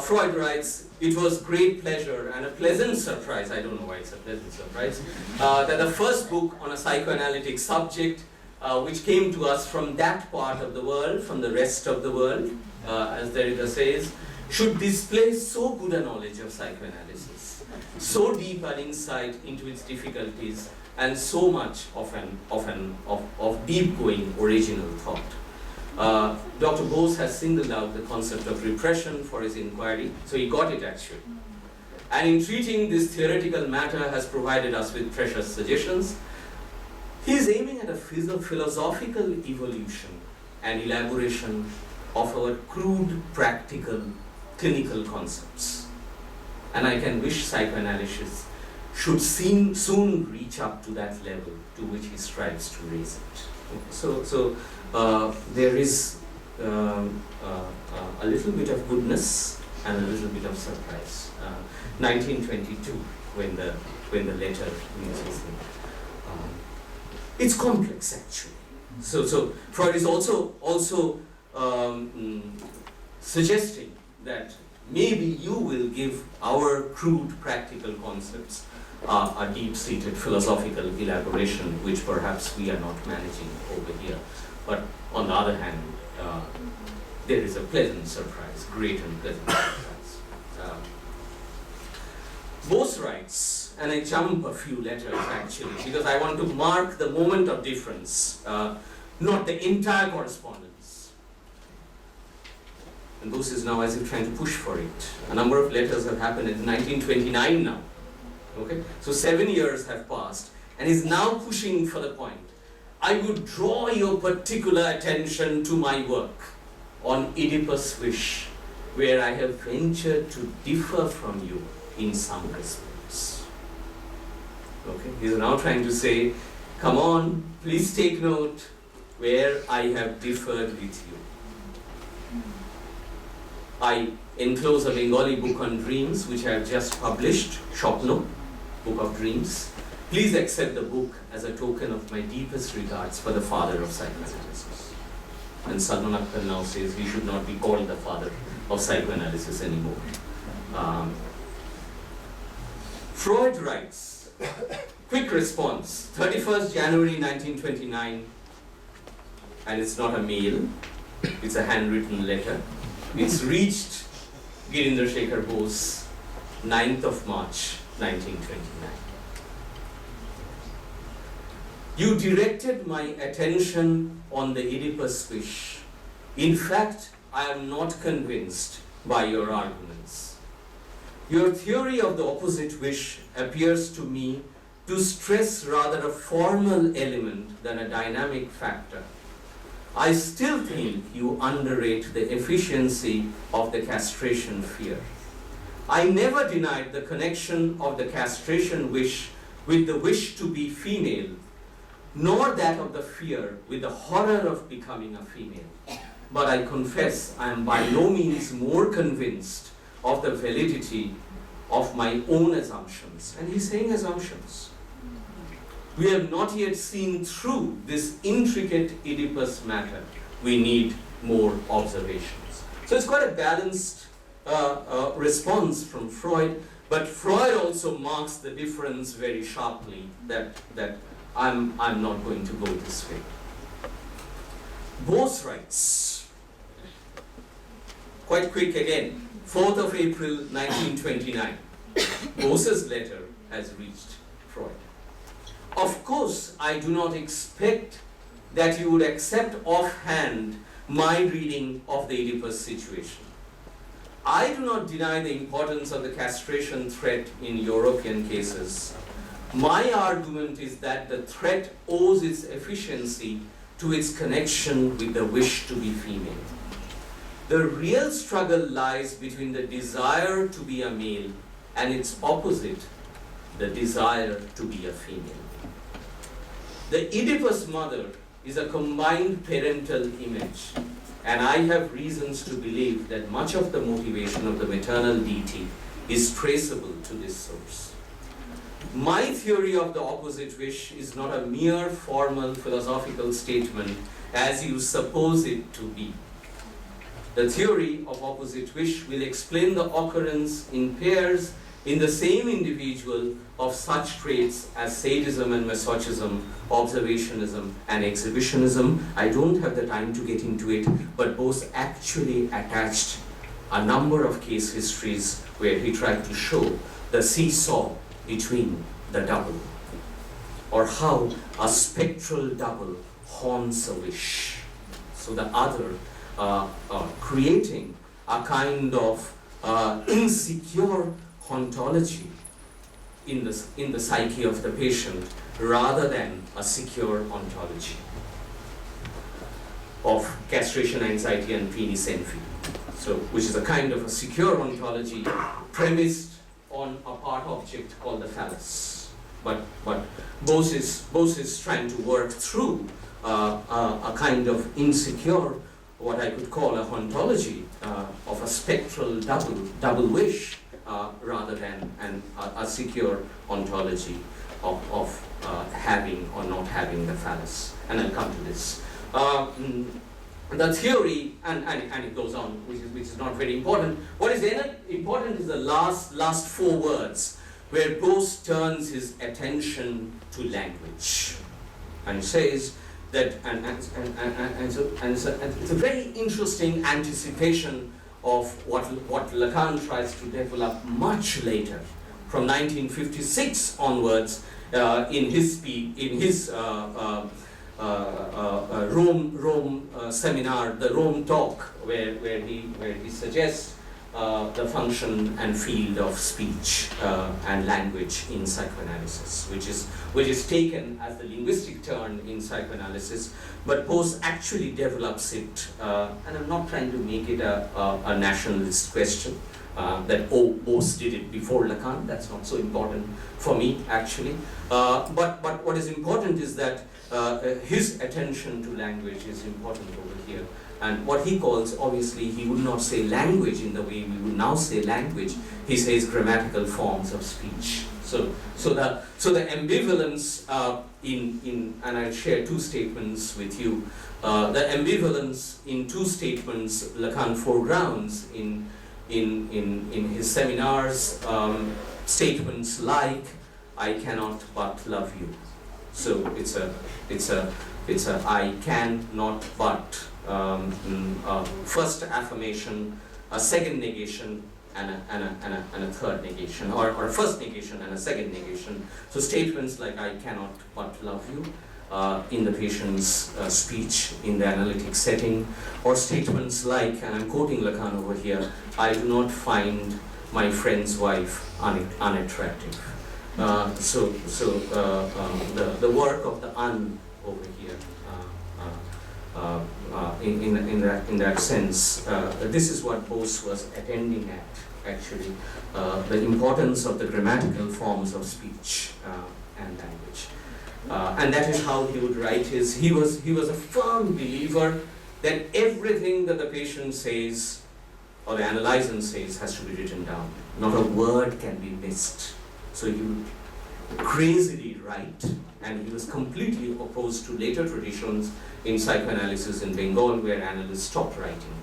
Freud writes, "It was great pleasure and a pleasant surprise," I don't know why it's a pleasant surprise, that the first book on a psychoanalytic subject, which came to us from that part of the world, from the rest of the world, as Derrida says, should display so good a knowledge of psychoanalysis, so deep an insight into its difficulties, and so much of deep-going original thought. Dr. Bose has singled out the concept of repression for his inquiry, so he got it actually. And in treating this theoretical matter has provided us with precious suggestions. He is aiming at a philosophical evolution and elaboration of our crude, practical, clinical concepts. And I can wish psychoanalysis should soon reach up to that level to which he strives to raise it. So there is a little bit of goodness and a little bit of surprise. 1922, when the letter reaches him. It's complex, actually. So Freud is also suggesting that maybe you will give our crude practical concepts a deep-seated philosophical elaboration, which perhaps we are not managing over here. But on the other hand, there is a pleasant surprise, great and pleasant surprise. Bose writes, and I jump a few letters actually, because I want to mark the moment of difference, not the entire correspondence. And Bose is now as if trying to push for it. A number of letters have happened in 1929 now. Okay? So 7 years have passed, and is now pushing for the point. I would draw your particular attention to my work on Oedipus' wish, where I have ventured to differ from you in some respects. Okay? He is now trying to say, come on, please take note where I have differed with you. I enclose a Bengali book on dreams, which I have just published, Shopno, Book of Dreams. Please accept the book as a token of my deepest regards for the father of psychoanalysis. And Salman Akhtar now says he should not be called the father of psychoanalysis anymore. Freud writes, quick response, 31st January 1929, and it's not a mail, it's a handwritten letter. It's reached Girindrasekhar Bose, 9th of March, 1929. You directed my attention on the Oedipus wish. In fact, I am not convinced by your arguments. Your theory of the opposite wish appears to me to stress rather a formal element than a dynamic factor. I still think you underrate the efficiency of the castration fear. I never denied the connection of the castration wish with the wish to be female, nor that of the fear with the horror of becoming a female. But I confess I am by no means more convinced of the validity of my own assumptions. And he's saying assumptions. We have not yet seen through this intricate Oedipus matter. We need more observations. So it's quite a balanced response from Freud, but Freud also marks the difference very sharply that I'm not going to go this way. Bose writes, quite quick again, 4th of April 1929. Bose's letter has reached Freud. Of course, I do not expect that you would accept offhand my reading of the Oedipus situation. I do not deny the importance of the castration threat in European cases. My argument is that the threat owes its efficiency to its connection with the wish to be female. The real struggle lies between the desire to be a male and its opposite, the desire to be a female. The Oedipus mother is a combined parental image, and I have reasons to believe that much of the motivation of the maternal deity is traceable to this source. My theory of the opposite wish is not a mere formal philosophical statement as you suppose it to be. The theory of opposite wish will explain the occurrence in pairs in the same individual of such traits as sadism and masochism, observationism and exhibitionism. I don't have the time to get into it, but Bose actually attached a number of case histories where he tried to show the seesaw between the double, or how a spectral double haunts a wish. So the other creating a kind of insecure hauntology in the psyche of the patient rather than a secure ontology. of castration anxiety and penis envy. So, which is a kind of a secure ontology premised on a part object called the phallus. But Bose is trying to work through a kind of insecure, what I could call a ontology of a spectral double wish, rather than a secure ontology of having or not having the phallus. And I'll come to this. The theory, and it goes on, which is not very important. What is important is the last four words, where Bose turns his attention to language, and says that, so it's a very interesting anticipation of what Lacan tries to develop much later, from 1956 onwards, in his Rome seminar, the Rome talk, where he suggests the function and field of speech and language in psychoanalysis, which is taken as the linguistic turn in psychoanalysis, but Bose actually develops it, and I'm not trying to make it a nationalist question, that Bose did it before Lacan. That's not so important for me, actually. But what is important is that his attention to language is important over here. And what he calls, obviously, he would not say language in the way we would now say language. He says grammatical forms of speech. So the ambivalence and I'll share two statements with you. The ambivalence in two statements Lacan foregrounds in his seminars, statements like "I cannot but love you." So it's a I can not but. First affirmation, a second negation, and a third negation, or a first negation and a second negation. So statements like "I cannot but love you" in the patient's speech in the analytic setting, or statements like, and I'm quoting Lacan over here, "I do not find my friend's wife unattractive." The work of the "un" over here. In that sense, this is what Bose was attending at, actually, the importance of the grammatical forms of speech and language, and that is how he would write his. He was a firm believer that everything that the patient says or the analysand says has to be written down. Not a word can be missed. So he would crazily write, and he was completely opposed to later traditions in psychoanalysis in Bengal, where analysts stopped writing.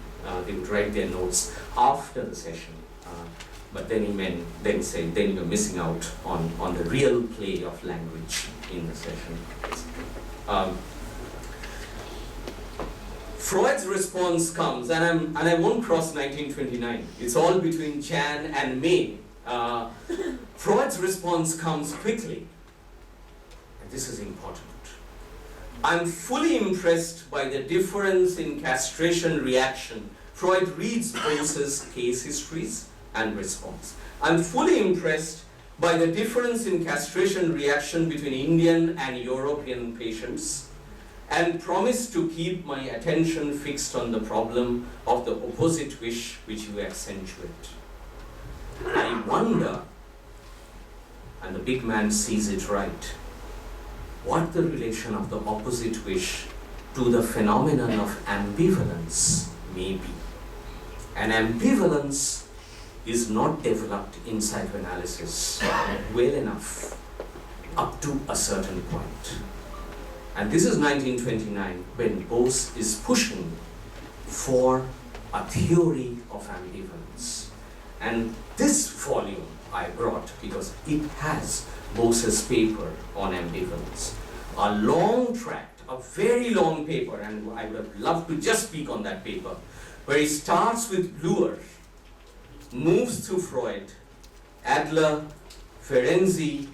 They would write their notes after the session, but then he said, then you're missing out on the real play of language in the session. Freud's response comes, and I won't cross 1929. It's all between Jan and May. Freud's response comes quickly, and this is important. "I'm fully impressed by the difference in castration reaction." Freud reads Bose's case histories and response. "I'm fully impressed by the difference in castration reaction between Indian and European patients, and promise to keep my attention fixed on the problem of the opposite wish which you accentuate. I wonder," and the big man sees it right, "what the relation of the opposite wish to the phenomenon of ambivalence may be. And ambivalence is not developed in psychoanalysis well enough up to a certain point." And this is 1929, when Bose is pushing for a theory of ambivalence. And this volume I brought because it has Bose's paper on ambivalence. A long tract, a very long paper, and I would have loved to just speak on that paper, where he starts with Luer, moves through Freud, Adler, Ferenczi,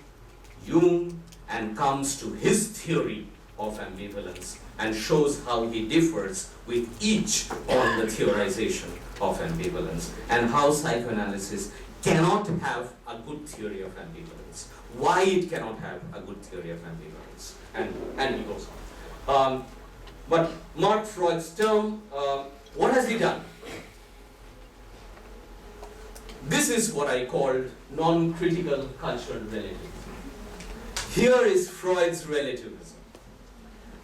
Jung, and comes to his theory of ambivalence and shows how he differs with each on the theorization of ambivalence, and how psychoanalysis cannot have a good theory of ambivalence, why it cannot have a good theory of ambivalence, and he goes on. But mark Freud's term, what has he done? This is what I called non-critical cultural relativism. Here is Freud's relativism.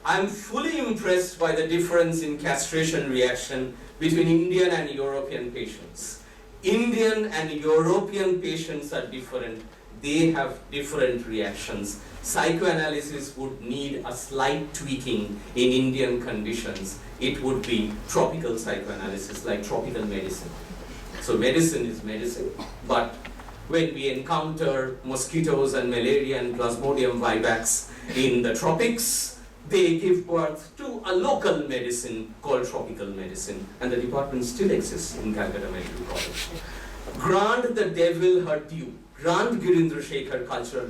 I am fully impressed by the difference in castration reaction between Indian and European patients. Indian and European patients are different. They have different reactions. Psychoanalysis would need a slight tweaking in Indian conditions. It would be tropical psychoanalysis, like tropical medicine. So medicine is medicine, but when we encounter mosquitoes and malaria and Plasmodium vivax in the tropics, they give birth to a local medicine called tropical medicine, and the department still exists in Calcutta Medical College. Grant the devil her due, grant Girindrasekhar cultural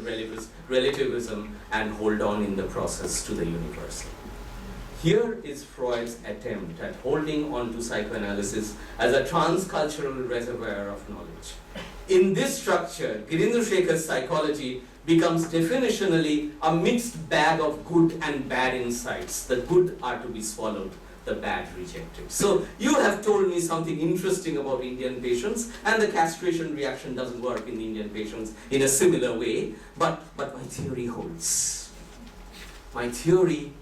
relativism, and hold on in the process to the universal. Here is Freud's attempt at holding on to psychoanalysis as a transcultural reservoir of knowledge. In this structure, Girindrasekhar's psychology becomes definitionally a mixed bag of good and bad insights. The good are to be swallowed, the bad rejected. So you have told me something interesting about Indian patients, and the castration reaction doesn't work in Indian patients in a similar way, but my theory holds. My theory,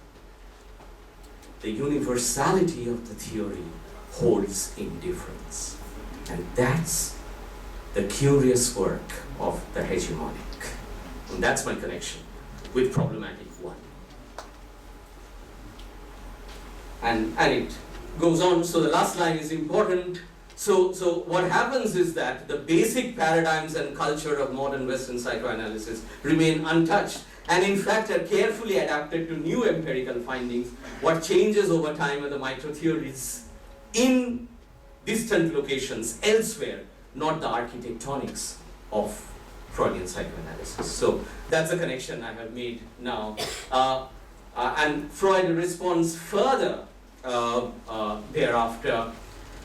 the universality of the theory holds in difference. And that's the curious work of the hegemonic. And that's my connection with problematic one. And it goes on, so the last line is important. So what happens is that the basic paradigms and culture of modern Western psychoanalysis remain untouched, and in fact are carefully adapted to new empirical findings. What changes over time are the micro-theories in distant locations elsewhere, not the architectonics of Freudian psychoanalysis. So that's a connection I have made now. And Freud responds further thereafter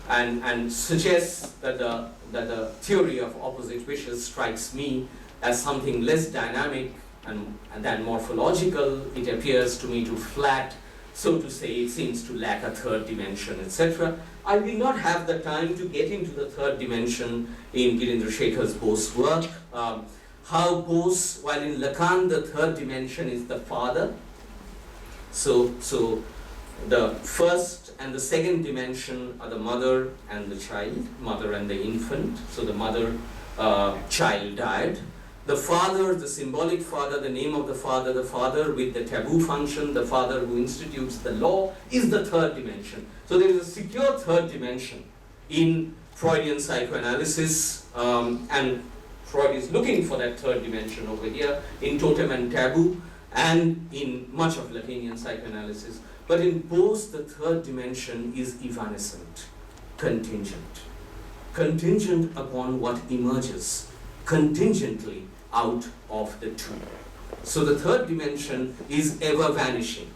and suggests that the theory of opposite wishes strikes me as something less dynamic and than morphological. It appears to me to flat, so to say. It seems to lack a third dimension, etc. I will not have the time to get into the third dimension in Girindrasekhar's Bose work. How Bose, while in Lacan the third dimension is the father, so the first and the second dimension are the mother and the child, mother and the infant. So the mother, child died. The father, the symbolic father, the name of the father with the taboo function, the father who institutes the law, is the third dimension. So there is a secure third dimension in Freudian psychoanalysis, and Freud is looking for that third dimension over here in totem and taboo and in much of Lacanian psychoanalysis. But in Bose, the third dimension is evanescent, contingent upon what emerges contingently out of the two. So the third dimension is ever vanishing.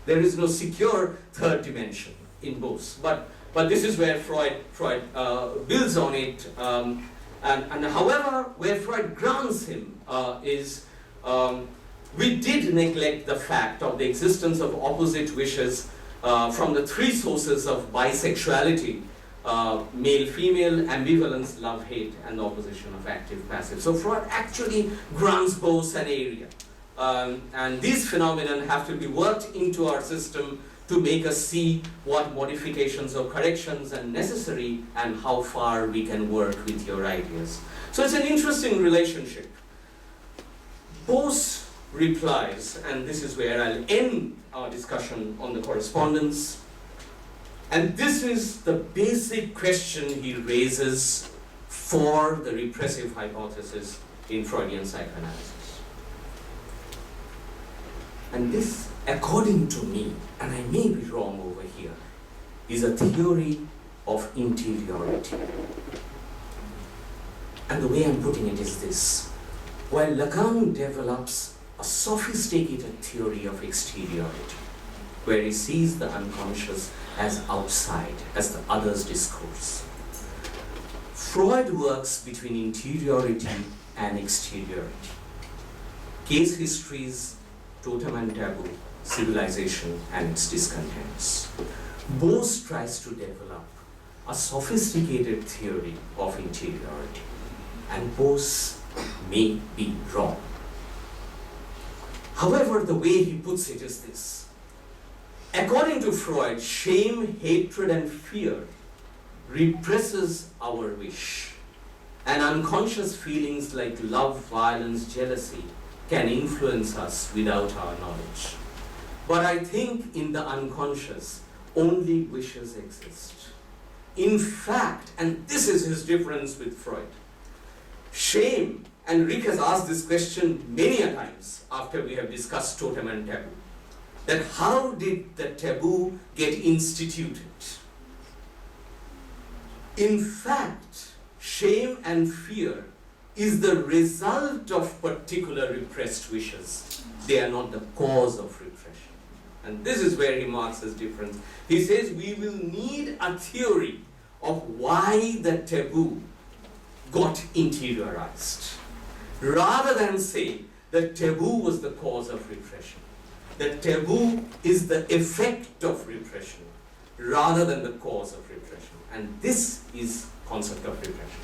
There is no secure third dimension in Bose. But this is where Freud builds on it. And however, where Freud grounds him is we did neglect the fact of the existence of opposite wishes from the three sources of bisexuality: male-female, ambivalence, love-hate, and the opposition of active-passive. So Freud actually grants Bose an area. And these phenomena have to be worked into our system to make us see what modifications or corrections are necessary and how far we can work with your ideas. So it's an interesting relationship. Bose replies, and this is where I'll end our discussion on the correspondence, and this is the basic question he raises for the repressive hypothesis in Freudian psychoanalysis. And this, according to me, and I may be wrong over here, is a theory of interiority. And the way I'm putting it is this: while Lacan develops a sophisticated theory of exteriority, where he sees the unconscious as outside, as the other's discourse, Freud works between interiority and exteriority. Case histories, totem and taboo, civilization and its discontents. Bose tries to develop a sophisticated theory of interiority, and Bose may be wrong. However, the way he puts it is this. According to Freud, shame, hatred, and fear represses our wish, and unconscious feelings like love, violence, jealousy can influence us without our knowledge. But I think in the unconscious, only wishes exist. In fact, and this is his difference with Freud, shame, and Rick has asked this question many a times after we have discussed totem and taboo, that how did the taboo get instituted? In fact, shame and fear is the result of particular repressed wishes. They are not the cause of repression. And this is where he marks his difference. He says we will need a theory of why the taboo got interiorized, rather than say the taboo was the cause of repression. The taboo is the effect of repression, rather than the cause of repression. And this is concept of repression.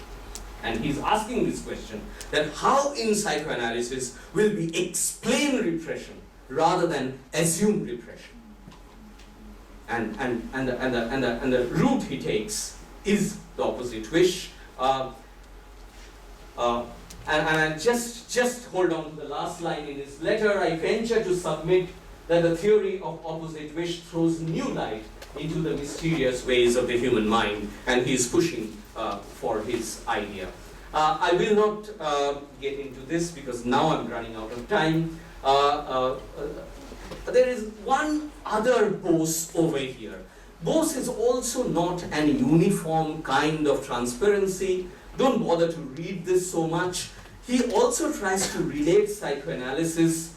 And he's asking this question, that how in psychoanalysis will we explain repression rather than assume repression? And the route he takes is the opposite wish. And I just hold on to the last line in his letter. I venture to submit that the theory of opposite wish throws new light into the mysterious ways of the human mind, and he is pushing for his idea. I will not get into this because now I'm running out of time. There is one other Bose over here. Bose is also not an uniform kind of transparency. Don't bother to read this so much. He also tries to relate psychoanalysis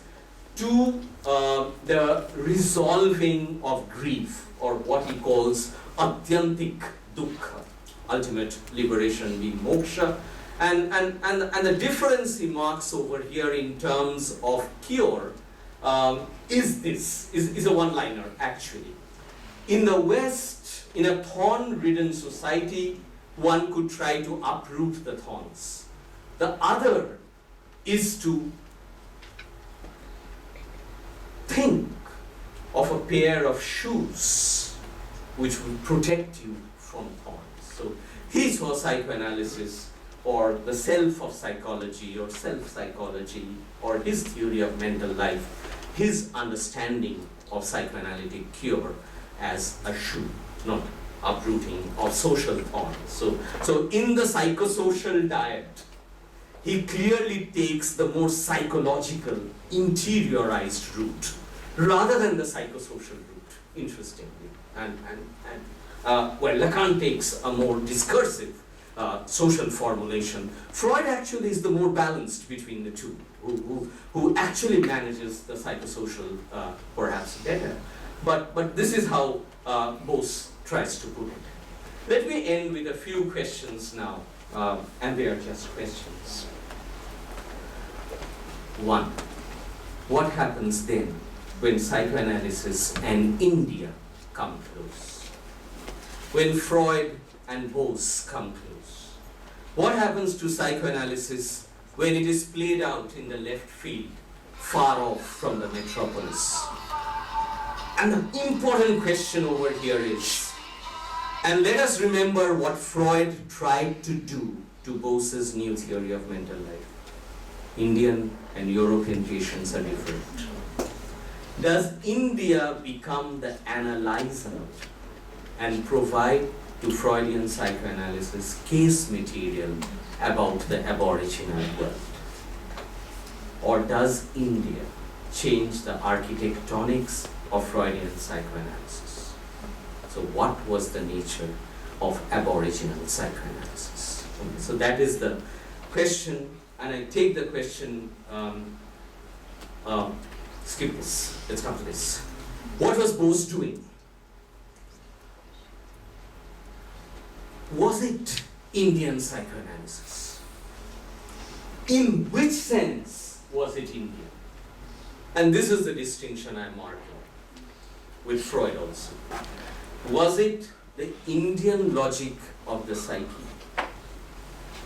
to the resolving of grief, or what he calls adyantik dukkha, ultimate liberation being moksha. And the difference he marks over here in terms of cure is a one-liner actually. In the West, in a thorn-ridden society, one could try to uproot the thorns. The other is to think of a pair of shoes which will protect you from thorns. So he saw psychoanalysis, or the self of psychology, or self-psychology, or his theory of mental life, his understanding of psychoanalytic cure as a shoe, not uprooting of social thorns. So in the psychosocial diet, he clearly takes the more psychological, interiorized route, rather than the psychosocial route, interestingly. Well, Lacan takes a more discursive social formulation. Freud actually is the more balanced between the two, who actually manages the psychosocial perhaps better. But this is how Bose tries to put it. Let me end with a few questions now, and they are just questions. One, what happens then when psychoanalysis and India come close? When Freud and Bose come close? What happens to psychoanalysis when it is played out in the left field, far off from the metropolis? And the important question over here is, and let us remember what Freud tried to do to Bose's new theory of mental life. Indian and European patients are different. Does India become the analyzer and provide to Freudian psychoanalysis case material about the aboriginal world? Or does India change the architectonics of Freudian psychoanalysis? So what was the nature of aboriginal psychoanalysis? Okay, so that is the question, and I take the question, skip this, let's come to this. What was Bose doing? Was it Indian psychoanalysis? In which sense was it Indian? And this is the distinction I'm marking with Freud also. Was it the Indian logic of the psyche,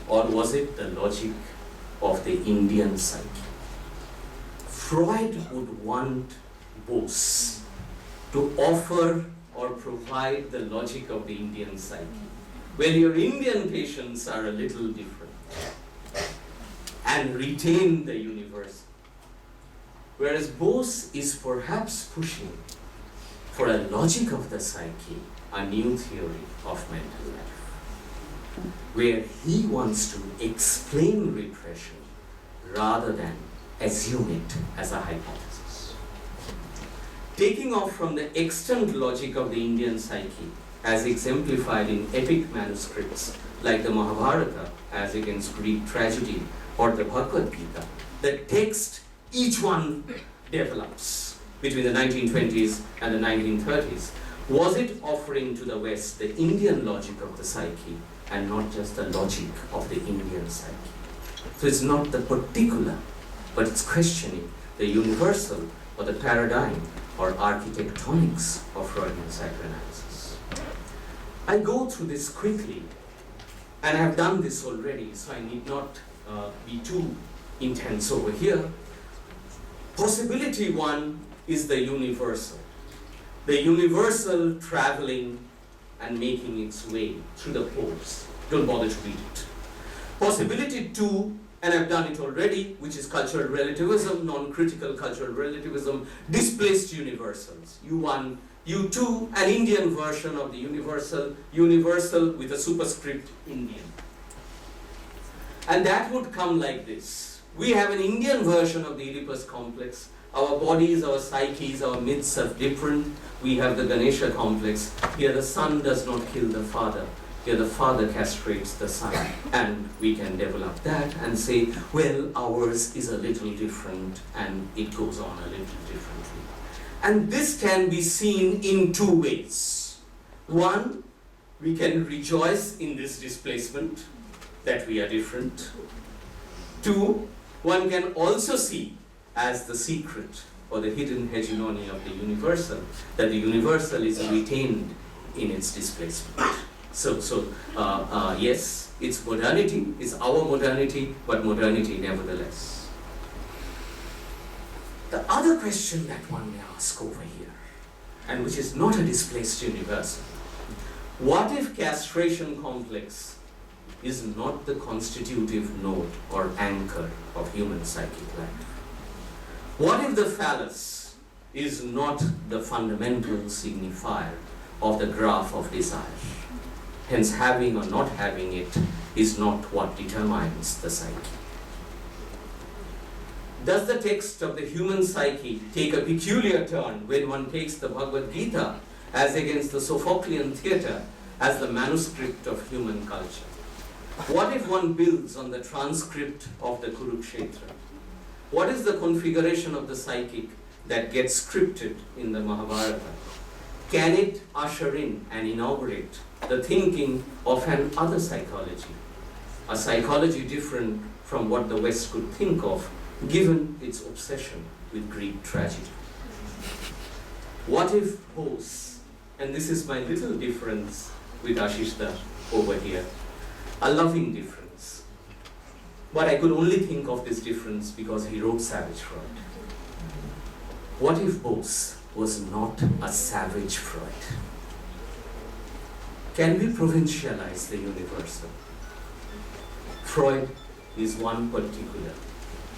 or was it the logic of the Indian psyche? Freud would want Bose to offer or provide the logic of the Indian psyche. Well, your Indian patients are a little different and retain the universal. Whereas Bose is perhaps pushing for a logic of the psyche, a new theory of mental life, where he wants to explain repression rather than assume it as a hypothesis. Taking off from the extant logic of the Indian psyche, as exemplified in epic manuscripts like the Mahabharata as against Greek tragedy or the Bhāgvad Gitā, the text each one develops between the 1920s and the 1930s. Was it offering to the West the Indian logic of the psyche and not just the logic of the Indian psyche? So it's not the particular, but it's questioning the universal or the paradigm or architectonics of Freudian psychoanalysis. I go through this quickly, and I have done this already, so I need not be too intense over here. Possibility one is the universal traveling and making its way through the poles. Don't bother to read it. Possibility two, and I've done it already, which is cultural relativism, non-critical cultural relativism, displaced universals. U1, U2, an Indian version of the universal with a superscript Indian. And that would come like this. We have an Indian version of the Oedipus complex. Our bodies, our psyches, our myths are different. We have the Ganesha complex. Here the son does not kill the father. Here the father castrates the son. And we can develop that and say, well, ours is a little different, and it goes on a little differently. And this can be seen in two ways. One, we can rejoice in this displacement, that we are different. Two, one can also see as the secret or the hidden hegemony of the universal, that the universal is retained in its displacement. Yes, it's modernity, it's our modernity, but modernity nevertheless. The other question that one may ask over here, and which is not a displaced universal, what if castration complex is not the constitutive node or anchor of human psychic life? What if the phallus is not the fundamental signifier of the graph of desire? Hence, having or not having it is not what determines the psyche. Does the text of the human psyche take a peculiar turn when one takes the Bhāgvad Gitā as against the Sophoclean theatre as the manuscript of human culture? What if one builds on the transcript of the Kurukshetra? What is the configuration of the psychic that gets scripted in the Mahabharata? Can it usher in and inaugurate the thinking of an other psychology, a psychology different from what the West could think of, given its obsession with Greek tragedy? What if Bose, and this is my little difference with Ashishta over here, a loving difference, but I could only think of this difference because he wrote Savage Freud. What if Bose was not a savage Freud? Can we provincialize the universal? Freud is one particular,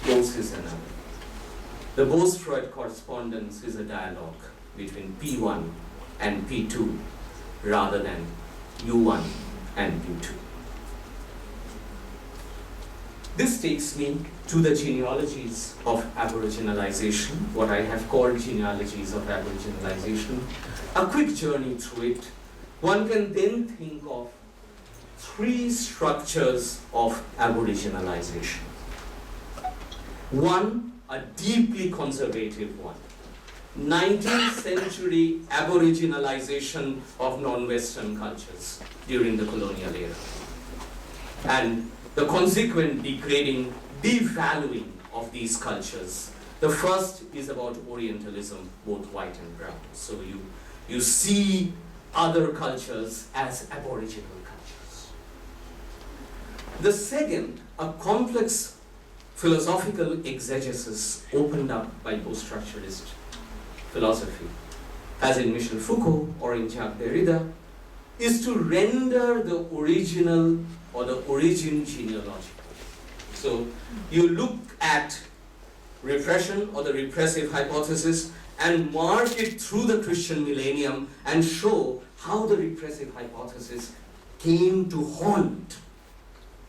Bose is another. The Bose-Freud correspondence is a dialogue between P1 and P2 rather than U1 and U2. This takes me to the genealogies of aboriginalization, what I have called genealogies of aboriginalization. A quick journey through it. One can then think of three structures of aboriginalization. One, a deeply conservative one. 19th century aboriginalization of non-Western cultures during the colonial era. And the consequent degrading, devaluing of these cultures The first is about Orientalism, both white and brown. So you see other cultures as aboriginal cultures. The second, a complex philosophical exegesis opened up by post-structuralist philosophy, as in Michel Foucault or in Jacques Derrida, is to render the original or the origin genealogical. So you look at repression or the repressive hypothesis and mark it through the Christian millennium and show how the repressive hypothesis came to haunt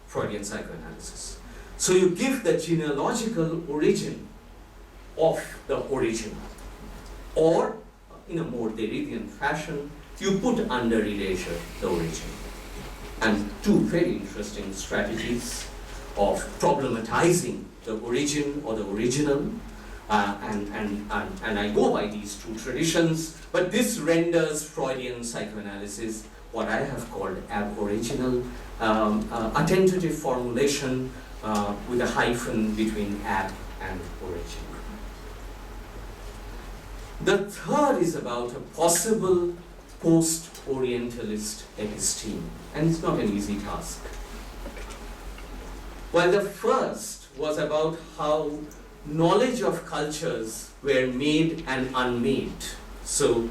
Freudian psychoanalysis. So you give the genealogical origin of the original, or in a more Derridian fashion, you put under erasure the origin. And two very interesting strategies of problematizing the origin or the original, and I go by these two traditions, but this renders Freudian psychoanalysis what I have called aboriginal, a tentative formulation with a hyphen between ab and origin. The third is about a possible post-Orientalist episteme, and it's not an easy task. While the first was about how knowledge of cultures were made and unmade, so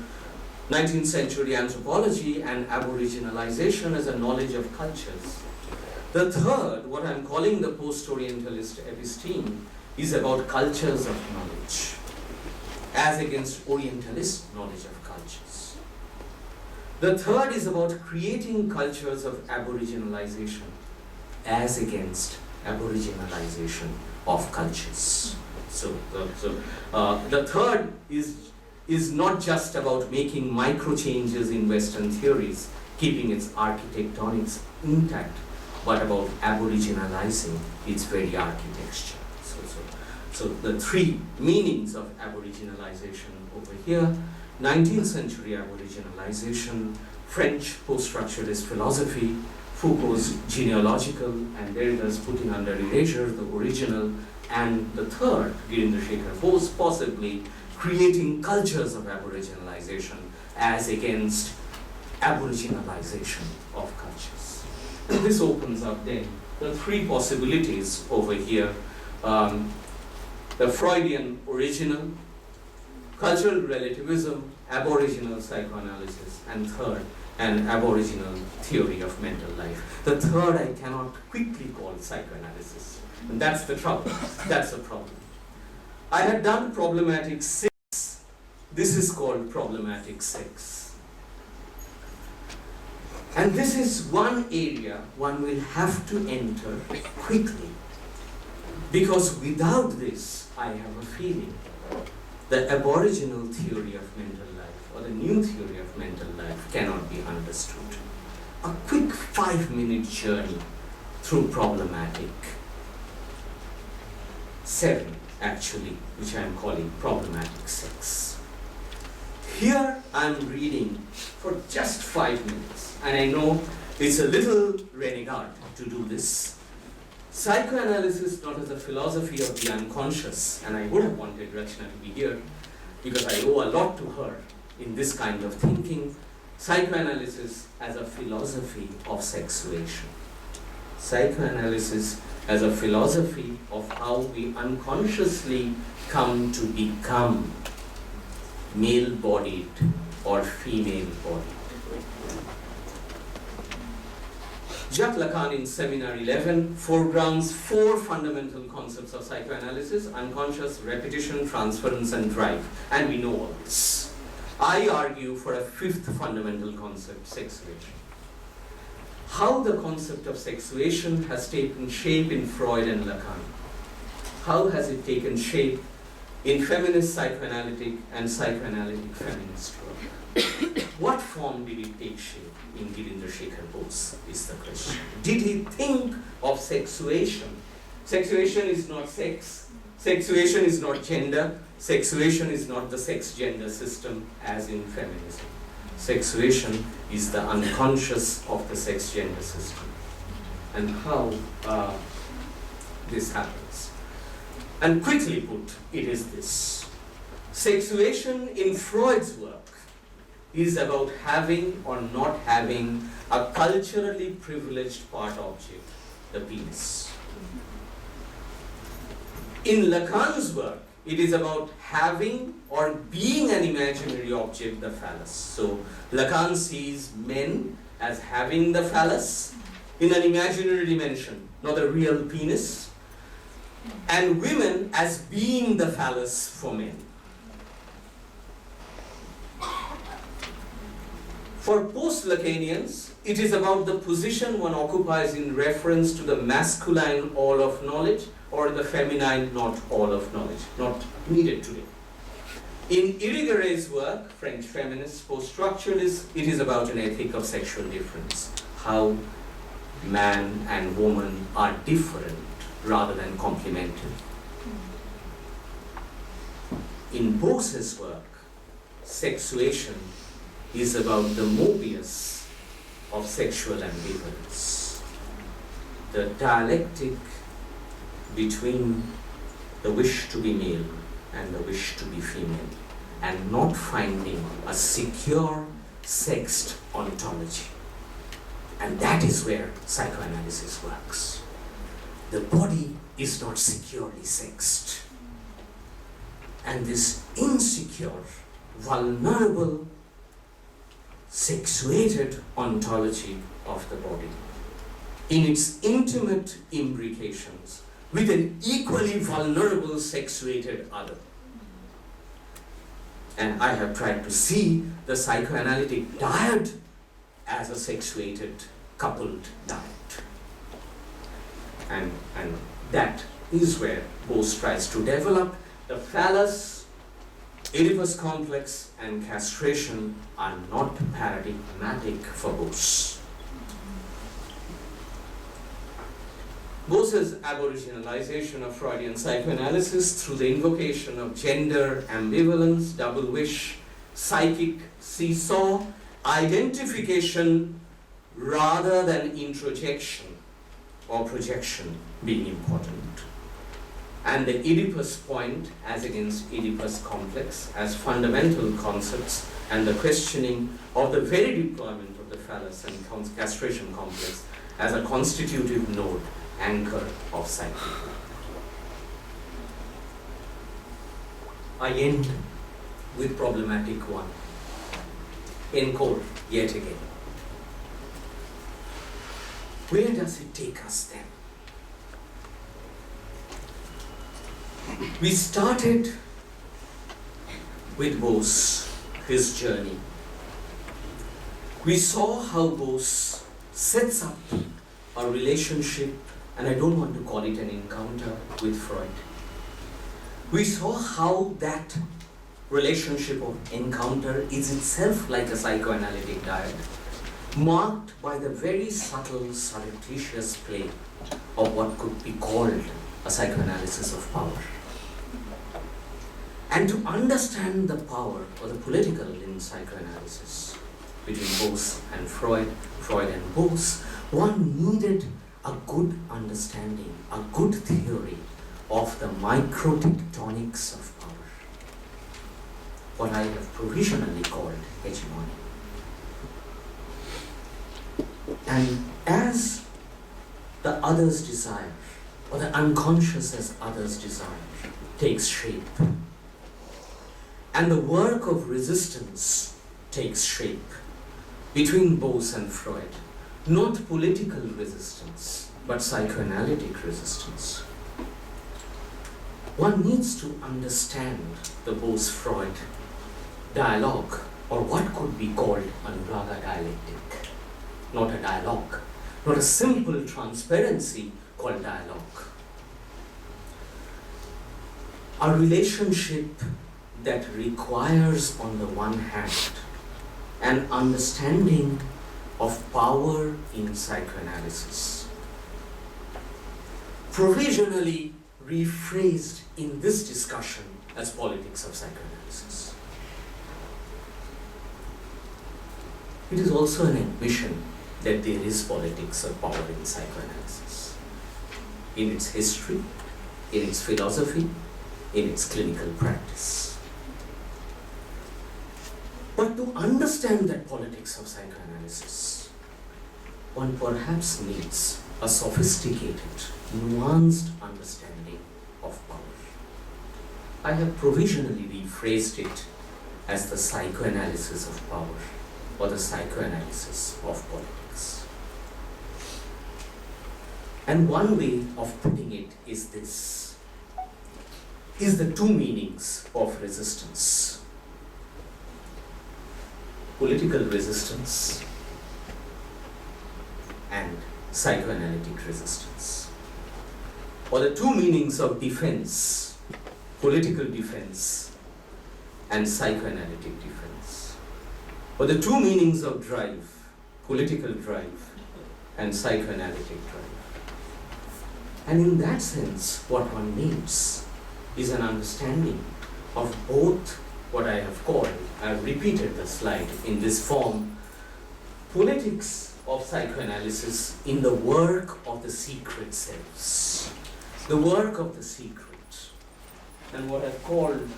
19th century anthropology and aboriginalization as a knowledge of cultures. The third, what I'm calling the post-Orientalist episteme, is about cultures of knowledge, as against Orientalist knowledge of cultures. The third is about creating cultures of aboriginalization, as against aboriginalization of cultures. So the third is not just about making micro changes in Western theories, keeping its architectonics intact, but about aboriginalizing its very architecture. So the three meanings of aboriginalization over here: 19th century aboriginalization, French post-structuralist philosophy, Foucault's genealogical and Derrida's putting under erasure the original, and the third, Girindrasekhar Bose, possibly creating cultures of aboriginalization as against aboriginalization of cultures. And this opens up then the three possibilities over here: the Freudian original, cultural relativism, aboriginal psychoanalysis, and third, an aboriginal theory of mental life. The third I cannot quickly call psychoanalysis, and that's the trouble. That's the problem. I had done problematic 6. This is called problematic 6. And this is one area one will have to enter quickly, because without this, I have a feeling the aboriginal theory of mental life or the new theory of mental life cannot be understood. A quick 5-minute journey through problematic 7, actually, which I am calling problematic 6. Here I am reading for just 5 minutes, and I know it's a little renegade to do this. Psychoanalysis not as a philosophy of the unconscious, and I would have wanted Rachna to be here because I owe a lot to her in this kind of thinking. Psychoanalysis as a philosophy of sexuation. Psychoanalysis as a philosophy of how we unconsciously come to become male-bodied or female-bodied. Jacques Lacan in Seminar 11 foregrounds 4 fundamental concepts of psychoanalysis: unconscious, repetition, transference, and drive. And we know all this. I argue for a 5th fundamental concept, sexuation. How the concept of sexuation has taken shape in Freud and Lacan. How has it taken shape in feminist psychoanalytic and psychoanalytic feminist work? What form did it take shape in Girindrasekhar Bose is the question. Did he think of sexuation? Sexuation is not sex. Sexuation is not gender. Sexuation is not the sex-gender system as in feminism. Sexuation is the unconscious of the sex-gender system. And how this happens. And quickly put, it is this. Sexuation in Freud's work is about having or not having a culturally privileged part object, the penis. In Lacan's work, it is about having or being an imaginary object, the phallus. So Lacan sees men as having the phallus in an imaginary dimension, not a real penis, and women as being the phallus for men. For post-Lacanians, it is about the position one occupies in reference to the masculine all of knowledge or the feminine not all of knowledge, not needed today. In Irigaray work, French feminist, post-structuralist, it is about an ethic of sexual difference, how man and woman are different rather than complementary. In Bose's work, sexuation is about the Mobius of sexual ambivalence, the dialectic between the wish to be male and the wish to be female, and not finding a secure sexed ontology. And that is where psychoanalysis works. The body is not securely sexed. And this insecure, vulnerable, sexuated ontology of the body, in its intimate imbrications with an equally vulnerable sexuated other. And I have tried to see the psychoanalytic dyad as a sexuated, coupled dyad. And that is where Bose tries to develop the phallus, Oedipus complex, and castration are not paradigmatic for Bose. Bose's aboriginalization of Freudian psychoanalysis through the invocation of gender, ambivalence, double wish, psychic seesaw, identification rather than introjection or projection being important. And the Oedipus point as against Oedipus complex as fundamental concepts, and the questioning of the very deployment of the phallus and castration complex as a constitutive node, anchor of psyche. I end with problematic one. Encore yet again. Where does it take us then? We started with Bose, his journey. We saw how Bose sets up a relationship, and I don't want to call it an encounter, with Freud. We saw how that relationship of encounter is itself like a psychoanalytic dyad, marked by the very subtle, surreptitious play of what could be called a psychoanalysis of power. And to understand the power or the political in psychoanalysis between Bose and Freud, Freud and Bose, one needed a good understanding, a good theory of the microtectonics of power, what I have provisionally called hegemony. And as the other's desire, or the unconscious as other's desire, takes shape, and the work of resistance takes shape between Bose and Freud, not political resistance, but psychoanalytic resistance, one needs to understand the Bose-Freud dialogue, or what could be called Anuraga dialectic, not a dialogue, not a simple transparency called dialogue. A relationship that requires, on the one hand, an understanding of power in psychoanalysis, provisionally rephrased in this discussion as politics of psychoanalysis. It is also an admission that there is politics of power in psychoanalysis, in its history, in its philosophy, in its clinical practice. But to understand that politics of psychoanalysis, one perhaps needs a sophisticated, nuanced understanding of power. I have provisionally rephrased it as the psychoanalysis of power, or the psychoanalysis of politics. And one way of putting it is this, is the two meanings of resistance. Political resistance and psychoanalytic resistance. Or the two meanings of defense, political defense and psychoanalytic defense. Or the two meanings of drive, political drive and psychoanalytic drive. And in that sense, what one needs is an understanding of both what I have called, I have repeated the slide in this form, politics of psychoanalysis in the work of the secret selves, the work of the secret, and what I've called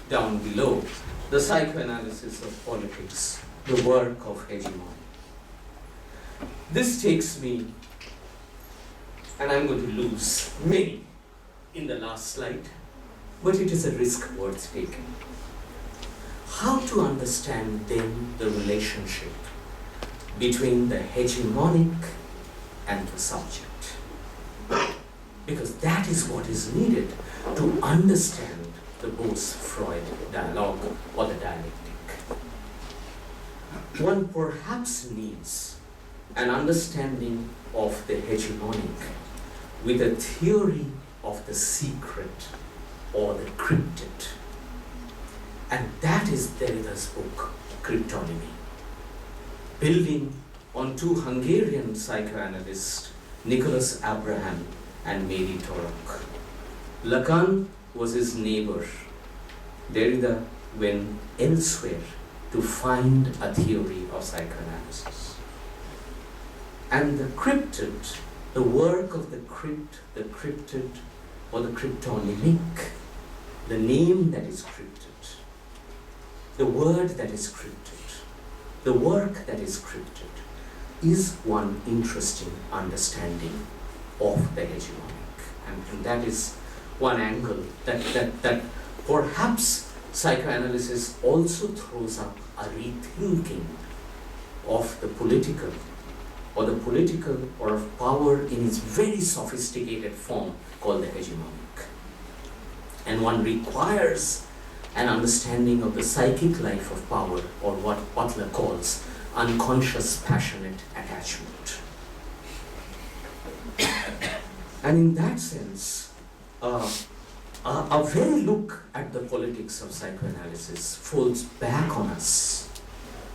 down below, the psychoanalysis of politics, the work of hegemony. This takes me, and I'm going to lose many in the last slide, but it is a risk worth taking. How to understand then the relationship between the hegemonic and the subject? Because that is what is needed to understand the Bose-Freud dialogue or the dialectic. One perhaps needs an understanding of the hegemonic with a theory of the secret or the cryptid. And that is Derrida's book, Cryptonymy. Building on two Hungarian psychoanalysts, Nicholas Abraham and Mary Torok. Lacan was his neighbor. Derrida went elsewhere to find a theory of psychoanalysis. And the cryptid, the work of the crypt, the cryptid, or the cryptonymic, the name that is cryptid, the word that is cryptid, the work that is cryptid, is one interesting understanding of the hegemonic. And that is one angle that perhaps psychoanalysis also throws up a rethinking of the political or of power in its very sophisticated form called the hegemonic. And one requires an understanding of the psychic life of power, or what Butler calls unconscious passionate attachment. And in that sense, a very look at the politics of psychoanalysis falls back on us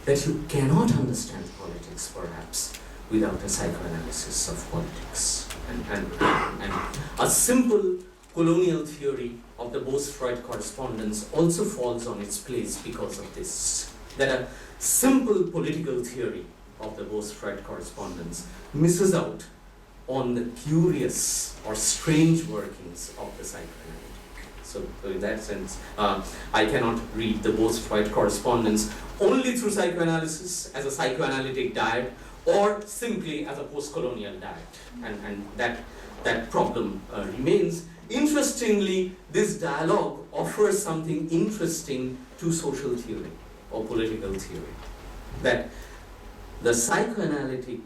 that you cannot understand politics, perhaps, without a psychoanalysis of politics. And a simple colonial theory of the Bose-Freud correspondence also falls on its place because of this. That a simple political theory of the Bose-Freud correspondence misses out on the curious or strange workings of the psychoanalytic. So in that sense, I cannot read the Bose-Freud correspondence only through psychoanalysis as a psychoanalytic diet, or simply as a post-colonial diet. And that problem remains. Interestingly, this dialogue offers something interesting to social theory or political theory, that the psychoanalytic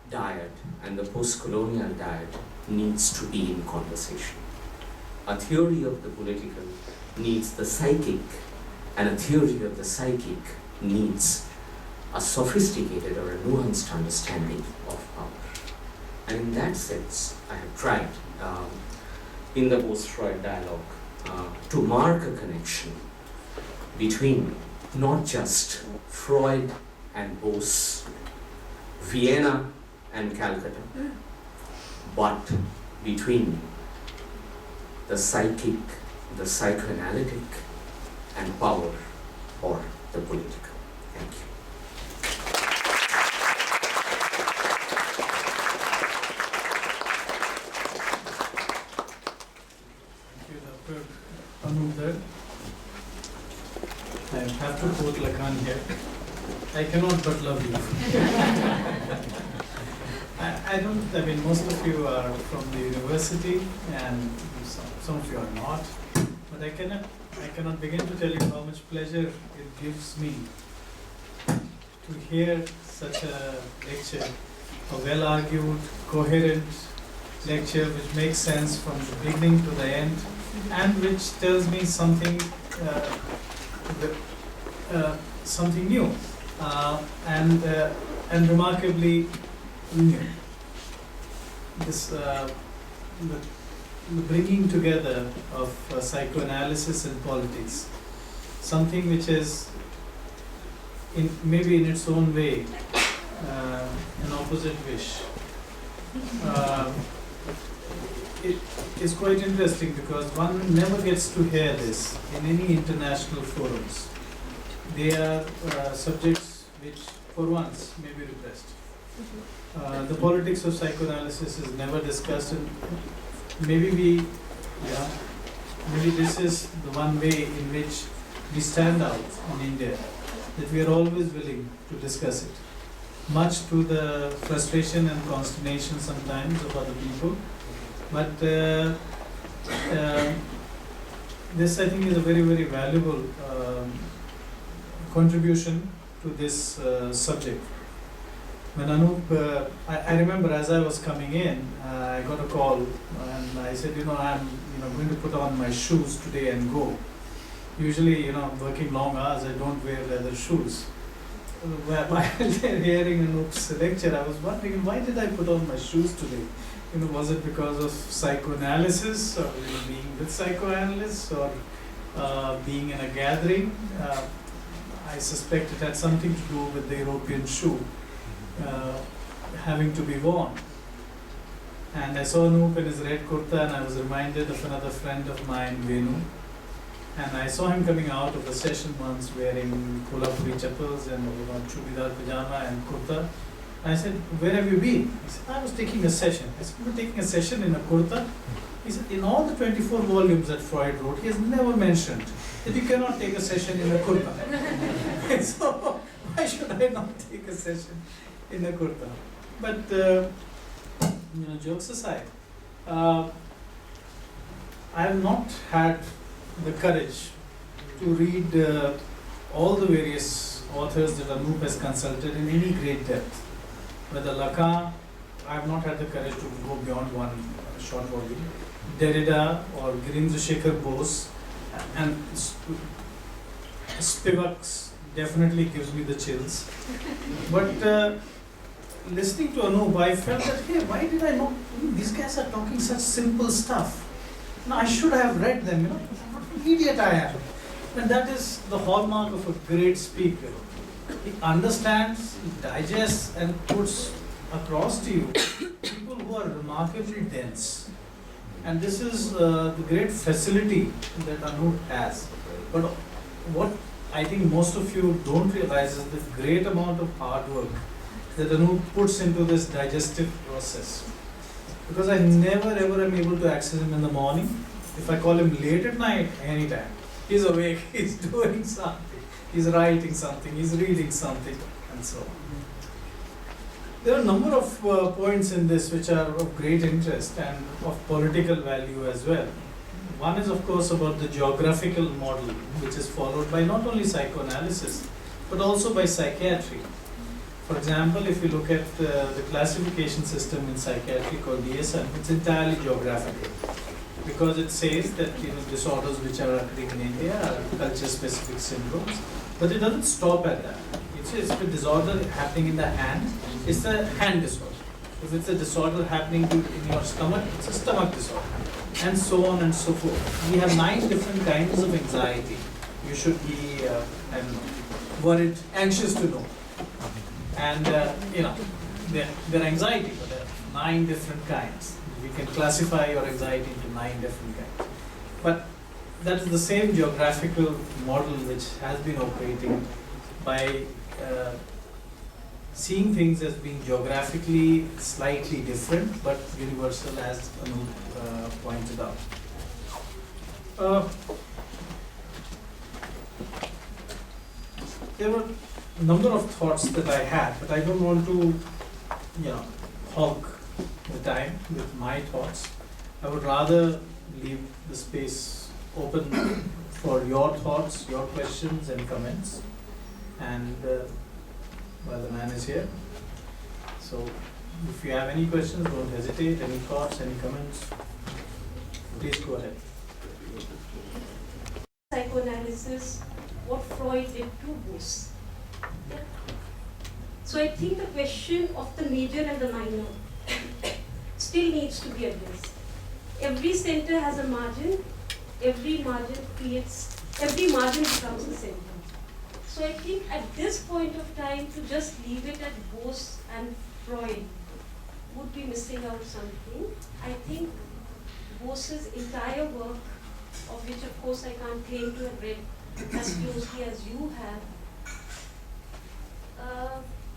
diet and the post-colonial diet needs to be in conversation. A theory of the political needs the psychic, and a theory of the psychic needs a sophisticated or a nuanced understanding of power. And in that sense, I have tried in the Bose-Freud dialogue to mark a connection between not just Freud and Bose, Vienna and Calcutta, but between the psychic, the psychoanalytic, and power, or the political. Thank you. I cannot but love you. I mean, most of you are from the university and some of you are not. But I cannot begin to tell you how much pleasure it gives me to hear such a lecture, a well-argued, coherent lecture which makes sense from the beginning to the end and which tells me something something new and remarkably new. This the bringing together of psychoanalysis and politics, something which is maybe in its own way an opposite wish. It is quite interesting because one never gets to hear this in any international forums. They are subjects which for once may be repressed. The politics of psychoanalysis is never discussed, and maybe this is the one way in which we stand out in India, that we are always willing to discuss it, much to the frustration and consternation sometimes of other people. But this, I think, is a very, very valuable contribution to this subject. When Anup, I remember as I was coming in, I got a call and I said, I'm going to put on my shoes today and go. Usually, working long hours, I don't wear leather shoes. While hearing Anup's lecture, I was wondering, why did I put on my shoes today? Was it because of psychoanalysis, or being with psychoanalysts, or being in a gathering? I suspect it had something to do with the European shoe having to be worn. And I saw Anup in his red kurta, and I was reminded of another friend of mine, Venu. And I saw him coming out of a session once wearing kolhapuri chappals and chudidar pajama and kurta. I said, where have you been? He said, I was taking a session. I said, you were taking a session in a kurta? He said, in all the 24 volumes that Freud wrote, he has never mentioned that you cannot take a session in a kurta. So, why should I not take a session in a kurta? But, jokes aside, I have not had the courage to read all the various authors that Anup has consulted in any great depth. Whether Lacan, I have not had the courage to go beyond one short volume. Derrida or Girindrasekhar Bose, and Spivak's definitely gives me the chills. But listening to Anup, I felt that, hey, why did I not? These guys are talking such simple stuff. No, I should have read them, What an idiot I am. And that is the hallmark of a great speaker. He understands, digests, and puts across to you people who are remarkably dense. And this is the great facility that Anup has. But what I think most of you don't realize is the great amount of hard work that Anup puts into this digestive process. Because I never ever am able to access him in the morning. If I call him late at night, anytime. He's awake, he's doing something, he's writing something, he's reading something, and so on. There are a number of points in this which are of great interest and of political value as well. One is, of course, about the geographical model, which is followed by not only psychoanalysis, but also by psychiatry. For example, if you look at the classification system in psychiatry called DSM, it's entirely geographical. Because it says that disorders which are occurring in India are culture-specific syndromes, but it doesn't stop at that. It says if a disorder happening in the hand, it's a hand disorder. If it's a disorder happening in your stomach, it's a stomach disorder, and so on and so forth. We have 9 different kinds of anxiety. You should be, worried, anxious to know. And they're anxiety, but there are 9 different kinds. We can classify your anxiety into 9 different kinds. But that is the same geographical model which has been operating by seeing things as being geographically slightly different but universal, as Anup pointed out. There were number of thoughts that I had, but I don't want to, hog the time with my thoughts. I would rather leave the space open for your thoughts, your questions and comments. And while the man is here, so if you have any questions, don't hesitate. Any thoughts, any comments, please go ahead. Psychoanalysis, what Freud did to Bose. Yeah. So I think the question of the major and the minor still needs to be addressed. Every center has a margin, every margin becomes a center. So I think at this point of time, to just leave it at Bose and Freud would be missing out something. I think Bose's entire work, of which of course I can't claim to have read as closely as you have,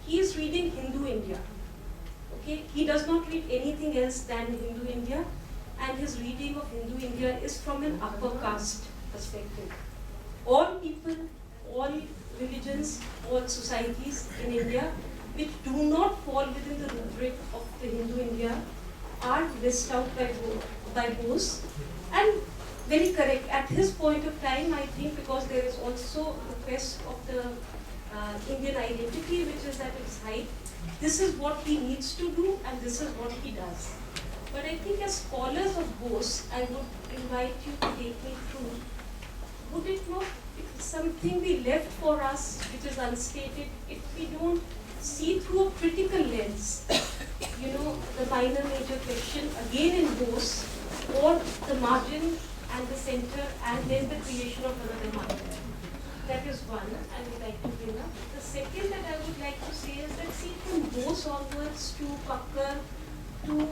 he is reading Hindu India. Okay, he does not read anything else than Hindu India, and his reading of Hindu India is from an upper caste perspective. All people, all religions, all societies in India which do not fall within the rubric of the Hindu India are missed out by Bose, and very correct. At his point of time, I think, because there is also the quest of the Indian identity which is at its height, this is what he needs to do and this is what he does. But I think as scholars of Bose, I would invite you to take me through, would it not something be left for us which is unstated if we don't see through a critical lens, the minor major question again in Bose, or the margin and the center and then the creation of another margin. That is one I would like to bring up. The second that I would like to say is that see from Bose onwards to Pakkar to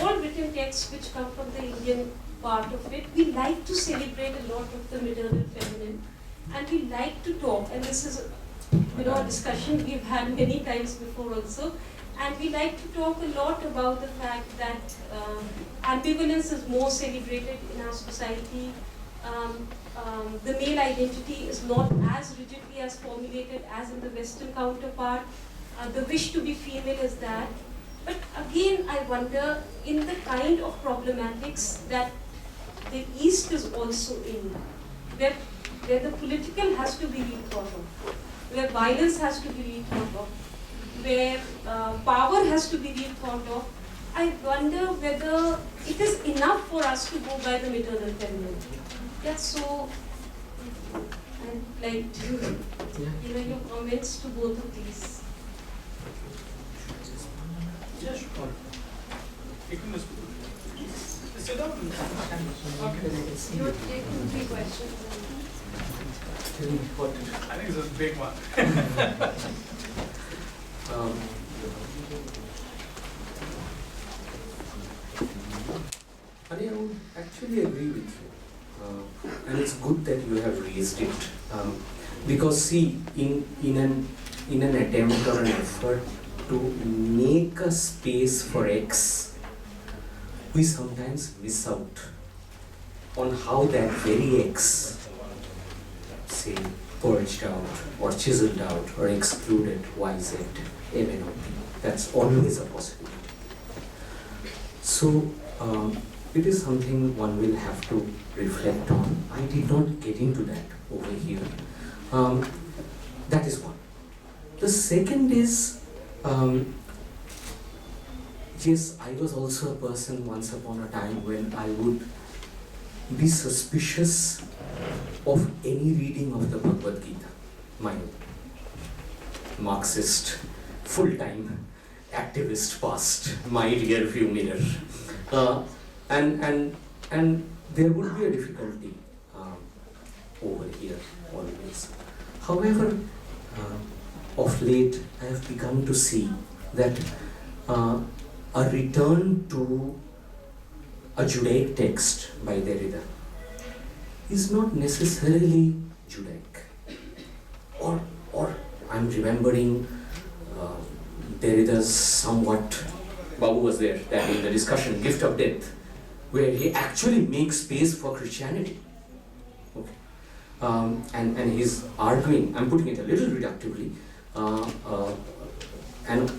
all written texts which come from the Indian part of it, we like to celebrate a lot of the maternal feminine, and we like to talk, and this is a discussion we've had many times before also, and we like to talk a lot about the fact that ambivalence is more celebrated in our society. The male identity is not as rigidly as formulated as in the Western counterpart. The wish to be female is that. But again, I wonder, in the kind of problematics that the East is also in, where the political has to be rethought of, where violence has to be rethought of, where power has to be rethought of, I wonder whether it is enough for us to go by the maternal feminine. Yeah, so I'd like to, your comments to both of these. Yes, sure. You can just sit down. Okay. You're taking 3 questions. I think it's a big one. I would actually agree with you, and it's good that you have raised it, because see, in an attempt or an effort to make a space for X, we sometimes miss out on how that very X, say, purged out or chiseled out or excluded Y, Z, M, N, O, P. That's always a possibility. So it is something one will have to reflect on. I did not get into that over here. That is one. The second is, yes, I was also a person once upon a time when I would be suspicious of any reading of the Bhāgavad Gitā. My Marxist, full-time activist past, my rear view mirror. And there would be a difficulty over here always. However, of late I have begun to see that a return to a Judaic text by Derrida is not necessarily Judaic. Or I'm remembering Derrida's somewhat, Babu was there, that in the discussion, Gift of Death, where he actually makes space for Christianity. Okay. and he's arguing, I'm putting it a little reductively, and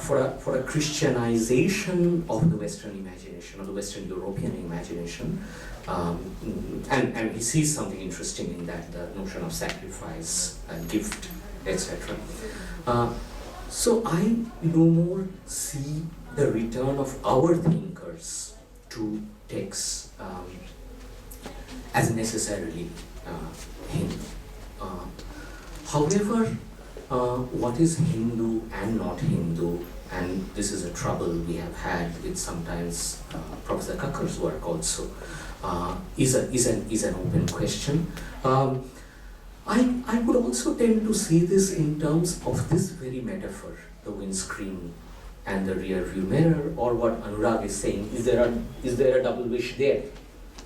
for a Christianization of the Western imagination, or the Western European imagination, and he sees something interesting in that, the notion of sacrifice, gift, etc. So I no more see the return of our thinkers to texts as necessarily Hindu. However, what is Hindu and not Hindu, and this is a trouble we have had with sometimes Professor Kakkar's work also, is an open question. I would also tend to see this in terms of this very metaphor, the windscreen and the rear view mirror, or what Anurag is saying, is there a double wish there?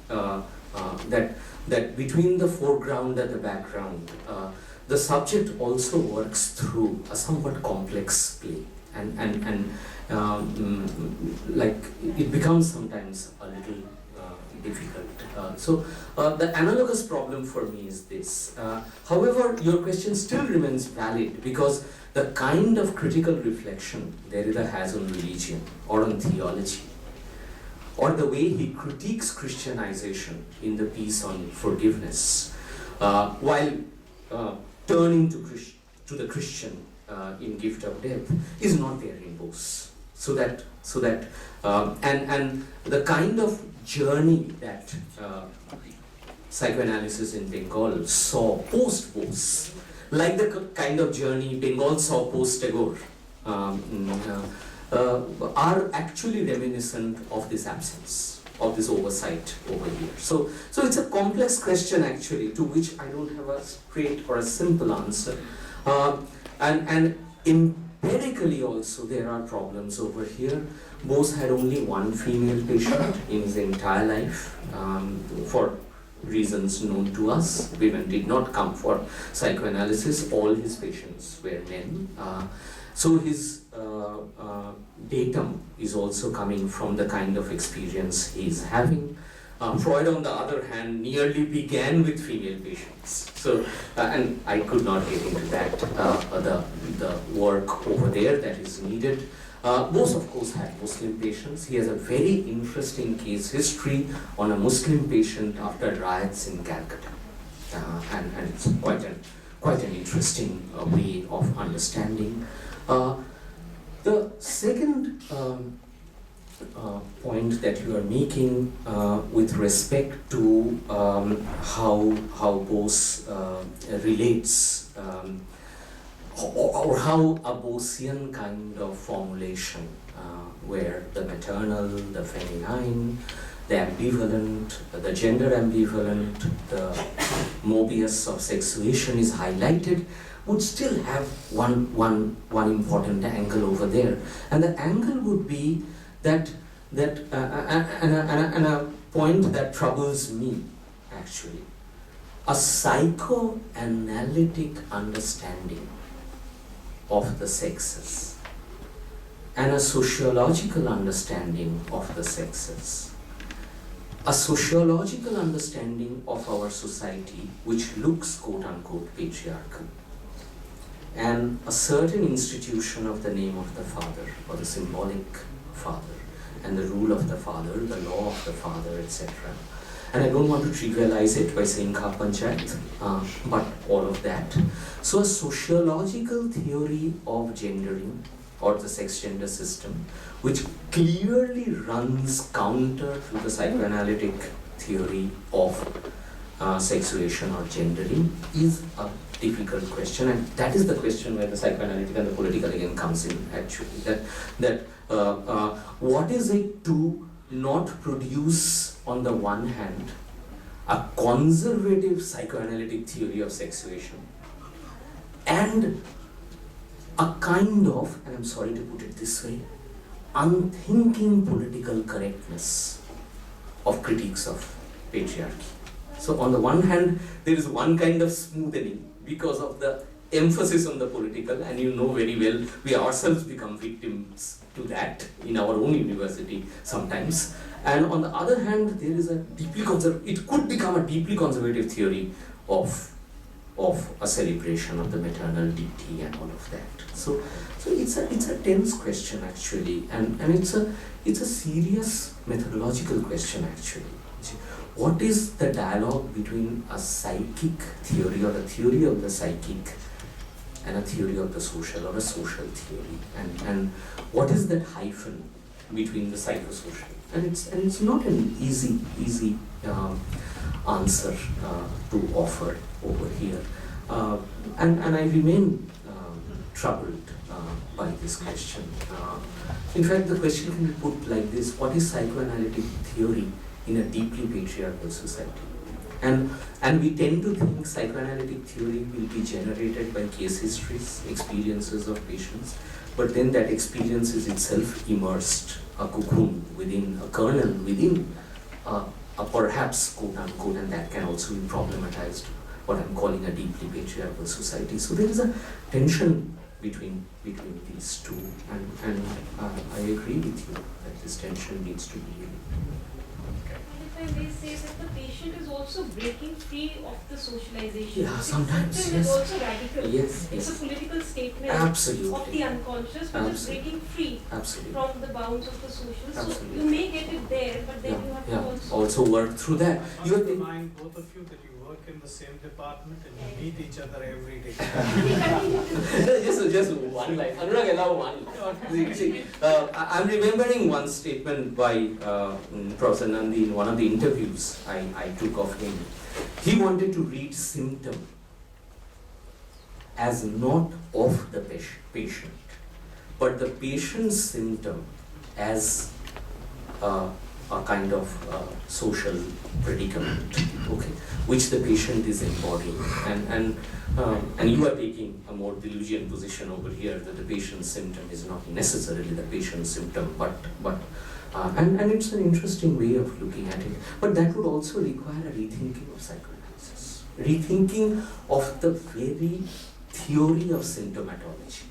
That between the foreground and the background, the subject also works through a somewhat complex play, and like it becomes sometimes a little difficult. So the analogous problem for me is this. However, your question still remains valid, because the kind of critical reflection Derrida has on religion or on theology, or the way he critiques Christianization in the piece on forgiveness, while turning to the Christian in Gift of Death, is not there in Bose. So that and the kind of journey that psychoanalysis in Bengal saw post Bose, like the kind of journey Bengal saw post Tagore, are actually reminiscent of this absence, of this oversight over here. So it's a complex question actually, to which I don't have a straight or a simple answer. And empirically also there are problems over here. Bose had only one female patient in his entire life, for reasons known to us. Women did not come for psychoanalysis, all his patients were men. So his datum is also coming from the kind of experience he's having. Freud, on the other hand, nearly began with female patients. So, and I could not get into that, the work over there that is needed. Bose, of course, had Muslim patients. He has a very interesting case history on a Muslim patient after riots in Calcutta. And it's quite an interesting way of understanding. The second point that you are making with respect to how Bose relates, or how a Bosian kind of formulation, where the maternal, the feminine, the ambivalent, the gender ambivalent, the Mobius of sexuation is highlighted, would still have one important angle over there, and the angle would be that and a point that troubles me actually, a psychoanalytic understanding of the sexes and a sociological understanding of the sexes, a sociological understanding of our society which looks quote-unquote patriarchal, and a certain institution of the name of the father, or the symbolic father, and the rule of the father, the law of the father, etc. And I don't want to trivialize it by saying Kha Panchayat, but all of that. So a sociological theory of gendering, or the sex-gender system, which clearly runs counter to the psychoanalytic theory of sexuation or gendering, is a difficult question, and that is the question where the psychoanalytic and the political again comes in actually. That what is it to not produce, on the one hand, a conservative psychoanalytic theory of sexuation, and a kind of, and I'm sorry to put it this way, unthinking political correctness of critiques of patriarchy. So on the one hand, there is one kind of smoothing because of the emphasis on the political, and you know very well, we ourselves become victims to that in our own university sometimes. And on the other hand, there is a deeply it could become a deeply conservative theory of a celebration of the maternal deity and all of that. So it's a tense question actually, and it's a serious methodological question actually. What is the dialogue between a psychic theory or a theory of the psychic and a theory of the social or a social theory, and what is that hyphen between the psychosocial? And it's not an easy answer to offer over here, and I remain troubled by this question. In fact, the question can be put like this: what is psychoanalytic theory in a deeply patriarchal society? And we tend to think psychoanalytic theory will be generated by case histories, experiences of patients, but then that experience is itself immersed, a cocoon within, a kernel within a perhaps quote unquote, and that can also be problematized, what I'm calling a deeply patriarchal society. So there is a tension between these two, and I agree with you that this tension needs to be removed. If I may say that the patient is also breaking free of the socialization. Yeah, sometimes, Symptom yes. is also radical. Yes, It's a yes. political statement Absolutely. of the unconscious, which is breaking free Absolutely. from the bounds of the social. So Absolutely. you may get it there, but then you have to also work through that. You have to remind both of you that you work in the same department and you meet each other every day. just one line. Anurag, allow one. See, I'm remembering one statement by Professor Nandi in one of the interviews I took of him. He wanted to read symptom as not of the patient, but the patient's symptom as a kind of social predicament, okay, which the patient is embodying, and you are taking a more Deleuzian position over here that the patient's symptom is not necessarily the patient's symptom, and it's an interesting way of looking at it. But that would also require a rethinking of psychoanalysis, rethinking of the very theory of symptomatology.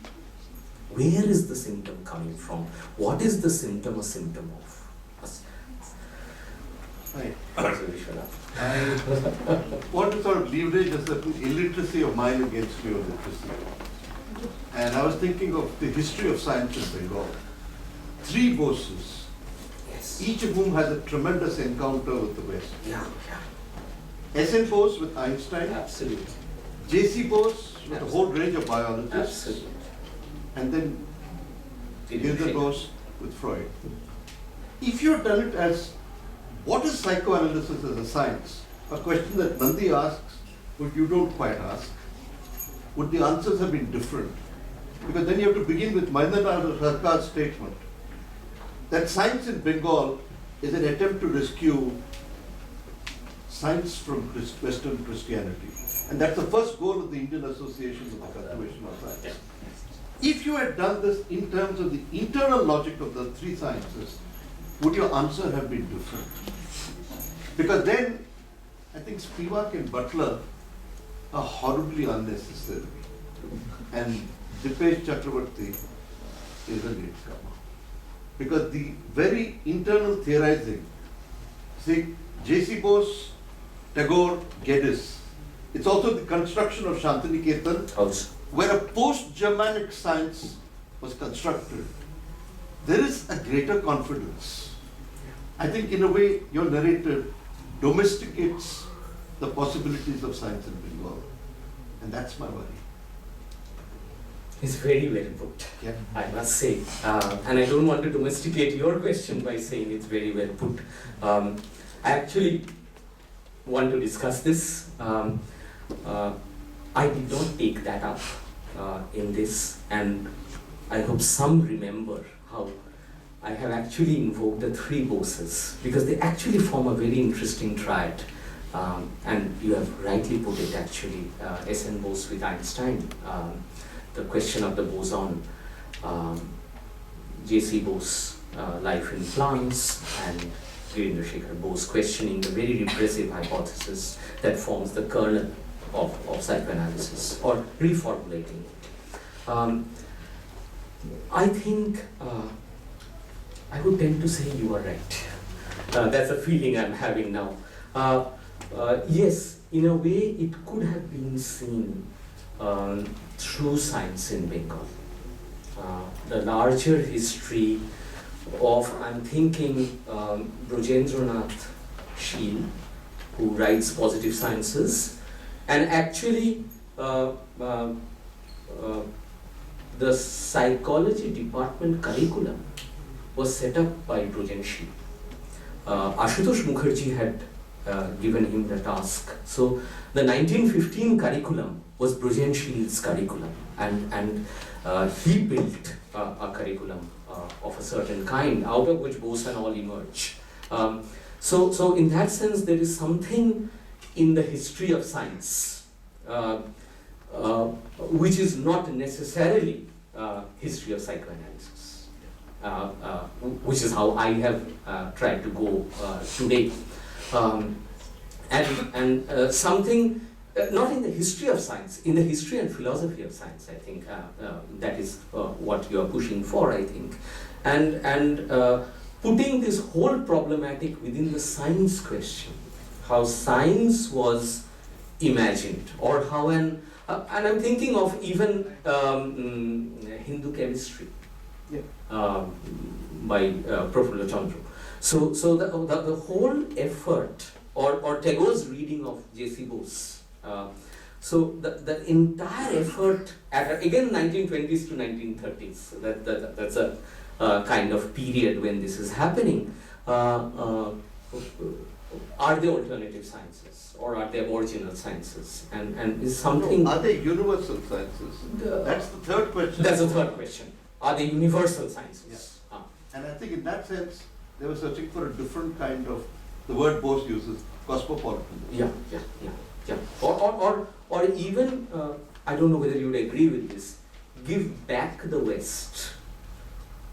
Where is the symptom coming from? What is the symptom a symptom of? Right. I want to sort of leverage a certain illiteracy of mine against your literacy. And I was thinking of the history of science in Bengal. 3 Boses, Yes. each of whom has a tremendous encounter with the West. Yeah. S.N. Bose with Einstein, Absolutely. J.C. Bose with a whole range of biologists, Absolutely. and then Girindrasekhar Bose with Freud. If you had done it as what is psychoanalysis as a science, a question that Nandi asks, but you don't quite ask, would the answers have been different? Because then you have to begin with Mahendranath Sarkar's statement that science in Bengal is an attempt to rescue science from Western Christianity. And that's the first goal of the Indian Association of the Cultivation of Science. If you had done this in terms of the internal logic of the 3 sciences, would your answer have been different? Because then, I think Spivak and Butler are horribly unnecessary. And Dipesh Chakravarti is a latecomer. Because the very internal theorizing, see, J.C. Bose, Tagore, Geddes, it's also the construction of Shantiniketan, Also. where a post-Germanic science was constructed. There is a greater confidence. I think in a way your narrative domesticates the possibilities of science in Bengal. And that's my worry. It's very well put, Yeah. I must say. And I don't want to domesticate your question by saying it's very well put. I actually want to discuss this. I did not take that up in this, and I hope some remember how I have actually invoked the 3 Boses, because they actually form a very interesting triad. And you have rightly put it actually, S.N. Bose with Einstein, the question of the boson, J.C. Bose, life in plants, and Girindrasekhar Bose questioning the very repressive hypothesis that forms the kernel of psychoanalysis, or reformulating it. I think I would tend to say you are right. That's a feeling I'm having now. Yes, in a way it could have been seen through science in Bengal. The larger history of, I'm thinking, Brajendranath Sheel, who writes Positive Sciences, and actually the psychology department curriculum was set up by Brajen Sheel. Ashutosh Mukherjee had given him the task. So the 1915 curriculum was Brajen Sheel's curriculum, and he built a curriculum of a certain kind, out of which Bose and all emerge. So in that sense, there is something in the history of science which is not necessarily history of psychoanalysis, which is how I have tried to go today. And something, not in the history of science, in the history and philosophy of science, I think that is what you are pushing for, I think. And putting this whole problematic within the science question, how science was imagined, or how and I'm thinking of even Hindu chemistry by Professor Chandra. So the whole effort, or Tagore's reading of J.C. Bose. So the entire effort, again 1920s to 1930s, that's a kind of period when this is happening. Are they alternative sciences, or are they original sciences? And is something... No, are they universal sciences? That's the third question. That's the third question. Are they universal sciences? Yeah. And I think in that sense, they were searching for a different kind of, the word Bose uses, cosmopolitan. Yeah. Or even, I don't know whether you would agree with this, give back the West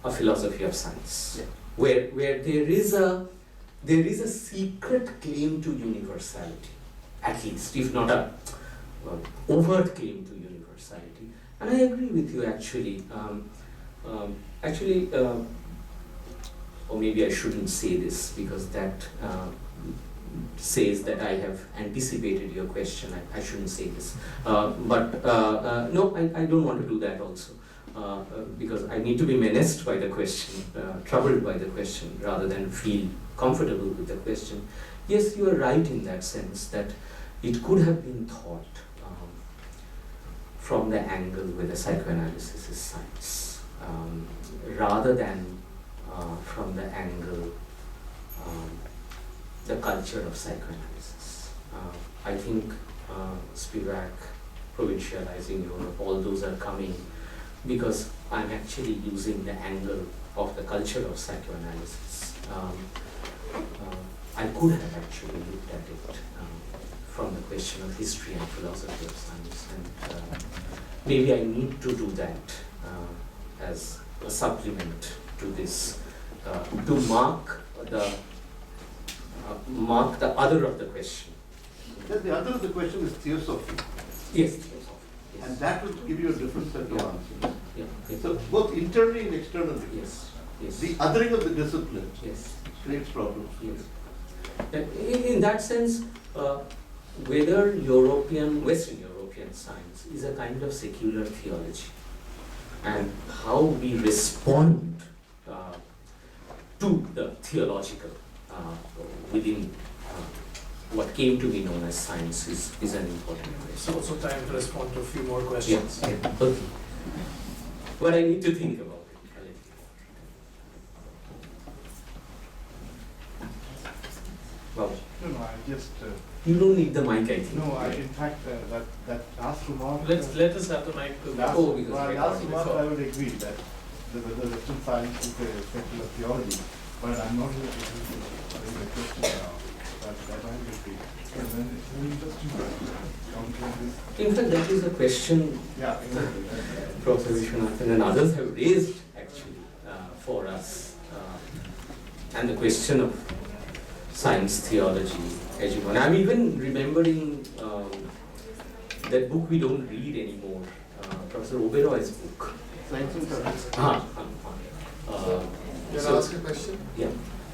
a philosophy of science, where there is a secret claim to universality, at least, if not a overt claim to universality. And I agree with you, actually. Or maybe I shouldn't say this, because that says that I have anticipated your question. I shouldn't say this. No, I don't want to do that also. Because I need to be menaced by the question, troubled by the question, rather than feel comfortable with the question. Yes, you are right in that sense, that it could have been thought from the angle where the psychoanalysis is science, rather than from the angle the culture of psychoanalysis. I think Spivak, provincializing Europe, all those are coming because I'm actually using the angle of the culture of psychoanalysis. I could have actually looked at it from the question of history and philosophy of science, and maybe I need to do that as a supplement to this, to mark the other of the question. The other of the question is theosophy. Yes, theosophy. Yes. And that will give you a different set of answers. Yeah. So both internally and externally. Yes. The othering of the discipline creates problems. Yes. In that sense, whether Western European science is a kind of secular theology, and how we respond to the theological within what came to be known as science is an important question. It's also time to respond to a few more questions. Yeah. Okay. But I need to think about it. Well, No, I just. you don't need the mic, I think. No, in fact, that last remark. Let us have the mic to Last, Oh, because well, recording last is remark, on. I would agree that the Western science is a secular theology, but I'm not really agree with the question now. That I agree. And then it's an interesting question. In fact, that is a question Yeah, exactly. Professor Vishwanathan and others have raised actually for us, and the question of science theology, hegemony. I'm even remembering that book we don't read anymore. Professor Oberoy's book. Science and Culture. Can I ask a question? Yeah.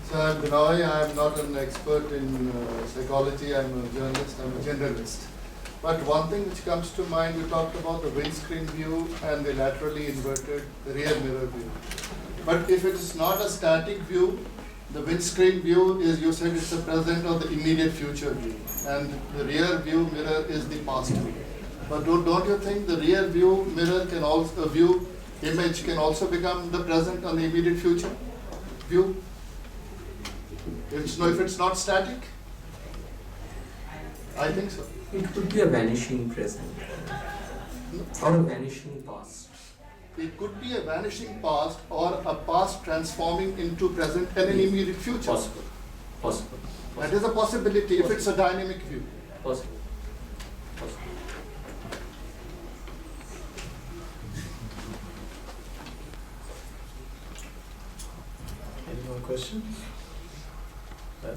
So I'm Binoy, I'm not an expert in psychology, I'm a journalist, I'm a generalist. But one thing which comes to mind, we talked about the windscreen view and the laterally inverted rear mirror view. But if it is not a static view, the windscreen view is, you said it's the present or the immediate future view. And the rear view mirror is the past view. But don't you think the rear view mirror can also, view image can also become the present or the immediate future view? If it's not static? I think so. It could be a vanishing present or a vanishing past. It could be a vanishing past or a past transforming into present and an immediate future. Possible. Possible. That is a possibility if it's a dynamic view. Possible. Possible. Any more questions? Then,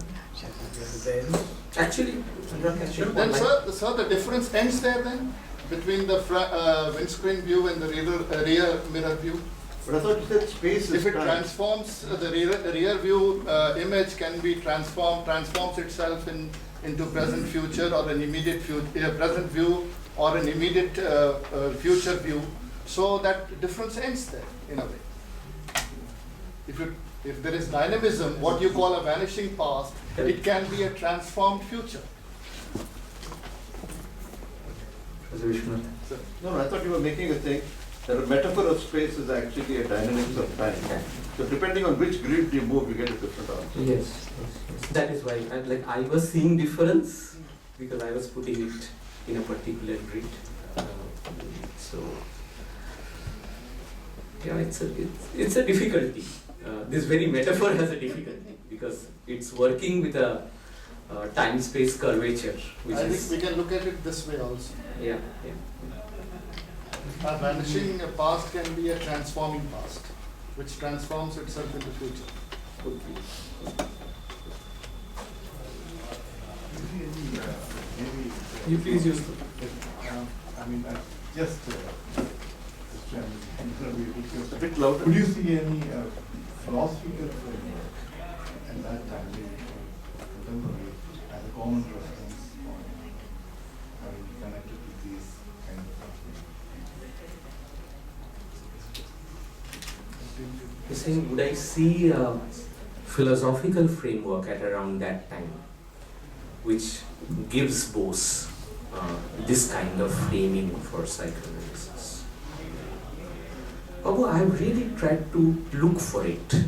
Actually, Then, sir, the difference ends there then between the windscreen view and the rear mirror view. But I thought you said space is If it time. transforms, the rear view image can be transforms itself into present future or an immediate present view or an immediate future view. So that difference ends there in a way. If there is dynamism, what you call a vanishing past, it can be a transformed future. No, I thought you were making a thing that a metaphor of space is actually a dynamics of time. So depending on which grid you move, you get a different answer. Yes. That is why I was seeing difference because I was putting it in a particular grid. So yeah, it's a difficulty. This very metaphor has a difficulty because it's working with a time-space curvature, which I is think we can look at it this way also. yeah. A vanishing past can be a transforming past, which transforms itself into future. Could be. You please use the. I mean, just A bit louder. Could you see any philosophical framework at that time, contemporary, as a common reference point, connected to these kind of things? You're saying, would I see a philosophical framework at around that time, which gives Bose this kind of framing for psychoanalysis? Although I've really tried to look for it,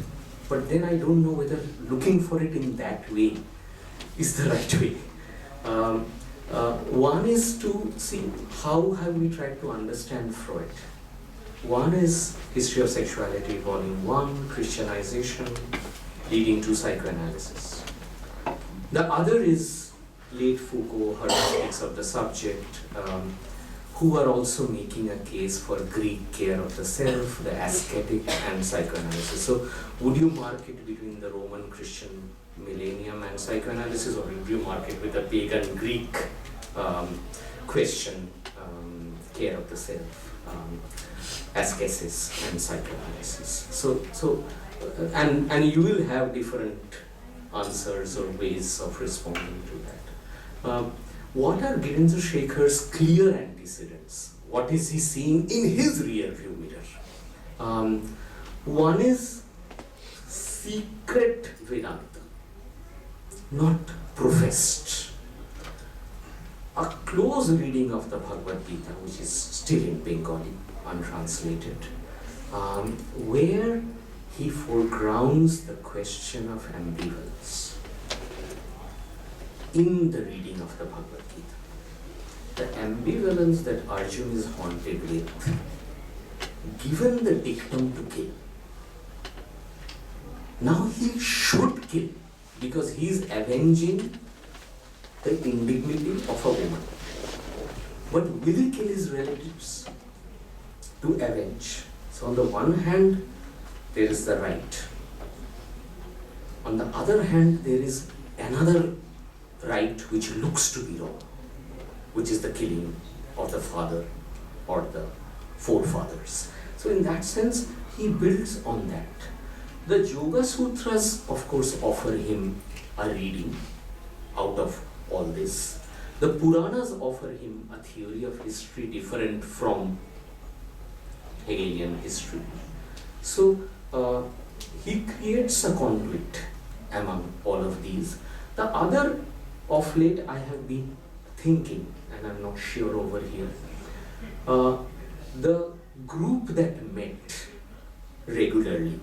but then I don't know whether looking for it in that way is the right way. One is to see how have we tried to understand Freud. One is History of Sexuality, Volume 1, Christianization, leading to psychoanalysis. The other is late Foucault, hermeneutics of the subject, who are also making a case for Greek care of the self, the ascetic, and psychoanalysis. So, would you mark it between the Roman Christian millennium and psychoanalysis, or would you mark it with the pagan Greek question, care of the self, ascesis, and psychoanalysis? And you will have different answers or ways of responding to that. What are Girindrasekhar's clear antecedents? What is he seeing in his rear view mirror? One is secret Vedanta, not professed. A close reading of the Bhāgavad Gitā, which is still in Bengali, untranslated, where he foregrounds the question of ambivalence in the reading of the Bhāgavad Gitā. The ambivalence that Arjuna is haunted with, given the dictum to kill. Now he should kill because he is avenging the indignity of a woman. But will he kill his relatives to avenge? So on the one hand, there is the right. On the other hand, there is another right which looks to be wrong, which is the killing of the father or the forefathers. So in that sense, he builds on that. The Yoga Sūtras, of course, offer him a reading out of all this. The Purānas offer him a theory of history different from Hegelian history. So he creates a conduit among all of these. The other, of late, I have been thinking, and I'm not sure over here, the group that met regularly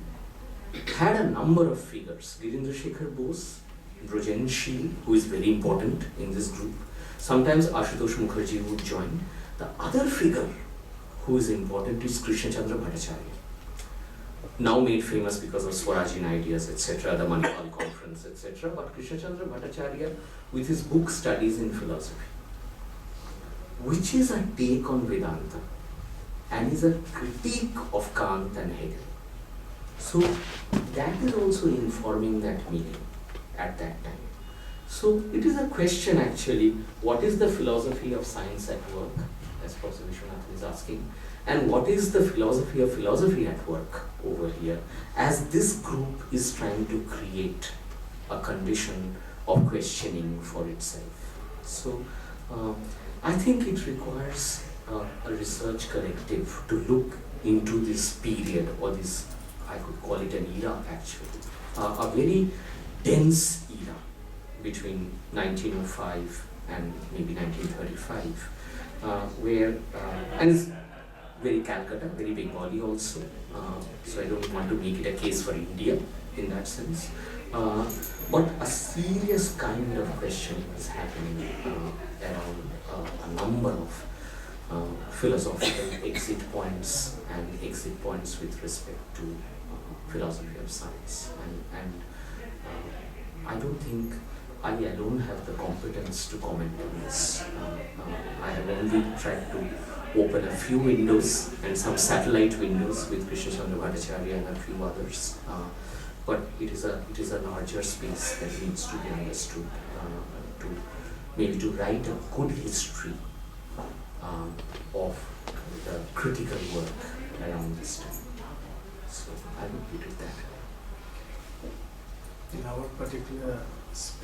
had a number of figures. Girindrasekhar Bose, Brojenshil, who is very important in this group. Sometimes Ashutosh Mukherjee would join. The other figure who is important is Krishna Chandra Bhattacharya, now made famous because of Swarajin ideas, etc., the Manipal conference, etc. But Krishna Chandra Bhattacharya, with his book Studies in Philosophy, which is a take on Vedanta and is a critique of Kant and Hegel. So that is also informing that meaning at that time. So it is a question actually, what is the philosophy of science at work, as Professor Vishwanathan is asking, and what is the philosophy of philosophy at work over here, as this group is trying to create a condition of questioning for itself. So I think it requires a research collective to look into this period, or this, I could call it an era actually, a very dense era between 1905 and maybe 1935, where, and it's very Calcutta, very Bengali also, so I don't want to make it a case for India in that sense, but a serious kind of questioning is happening around a number of philosophical exit points and exit points with respect to philosophy of science, and I don't think I alone have the competence to comment on this. I have only tried to open a few windows and some satellite windows with Krishna Chandra Bhattacharya and a few others, but it is a larger space that needs to be understood to maybe to write a good history of the critical work around this time. So I will put it that. In our particular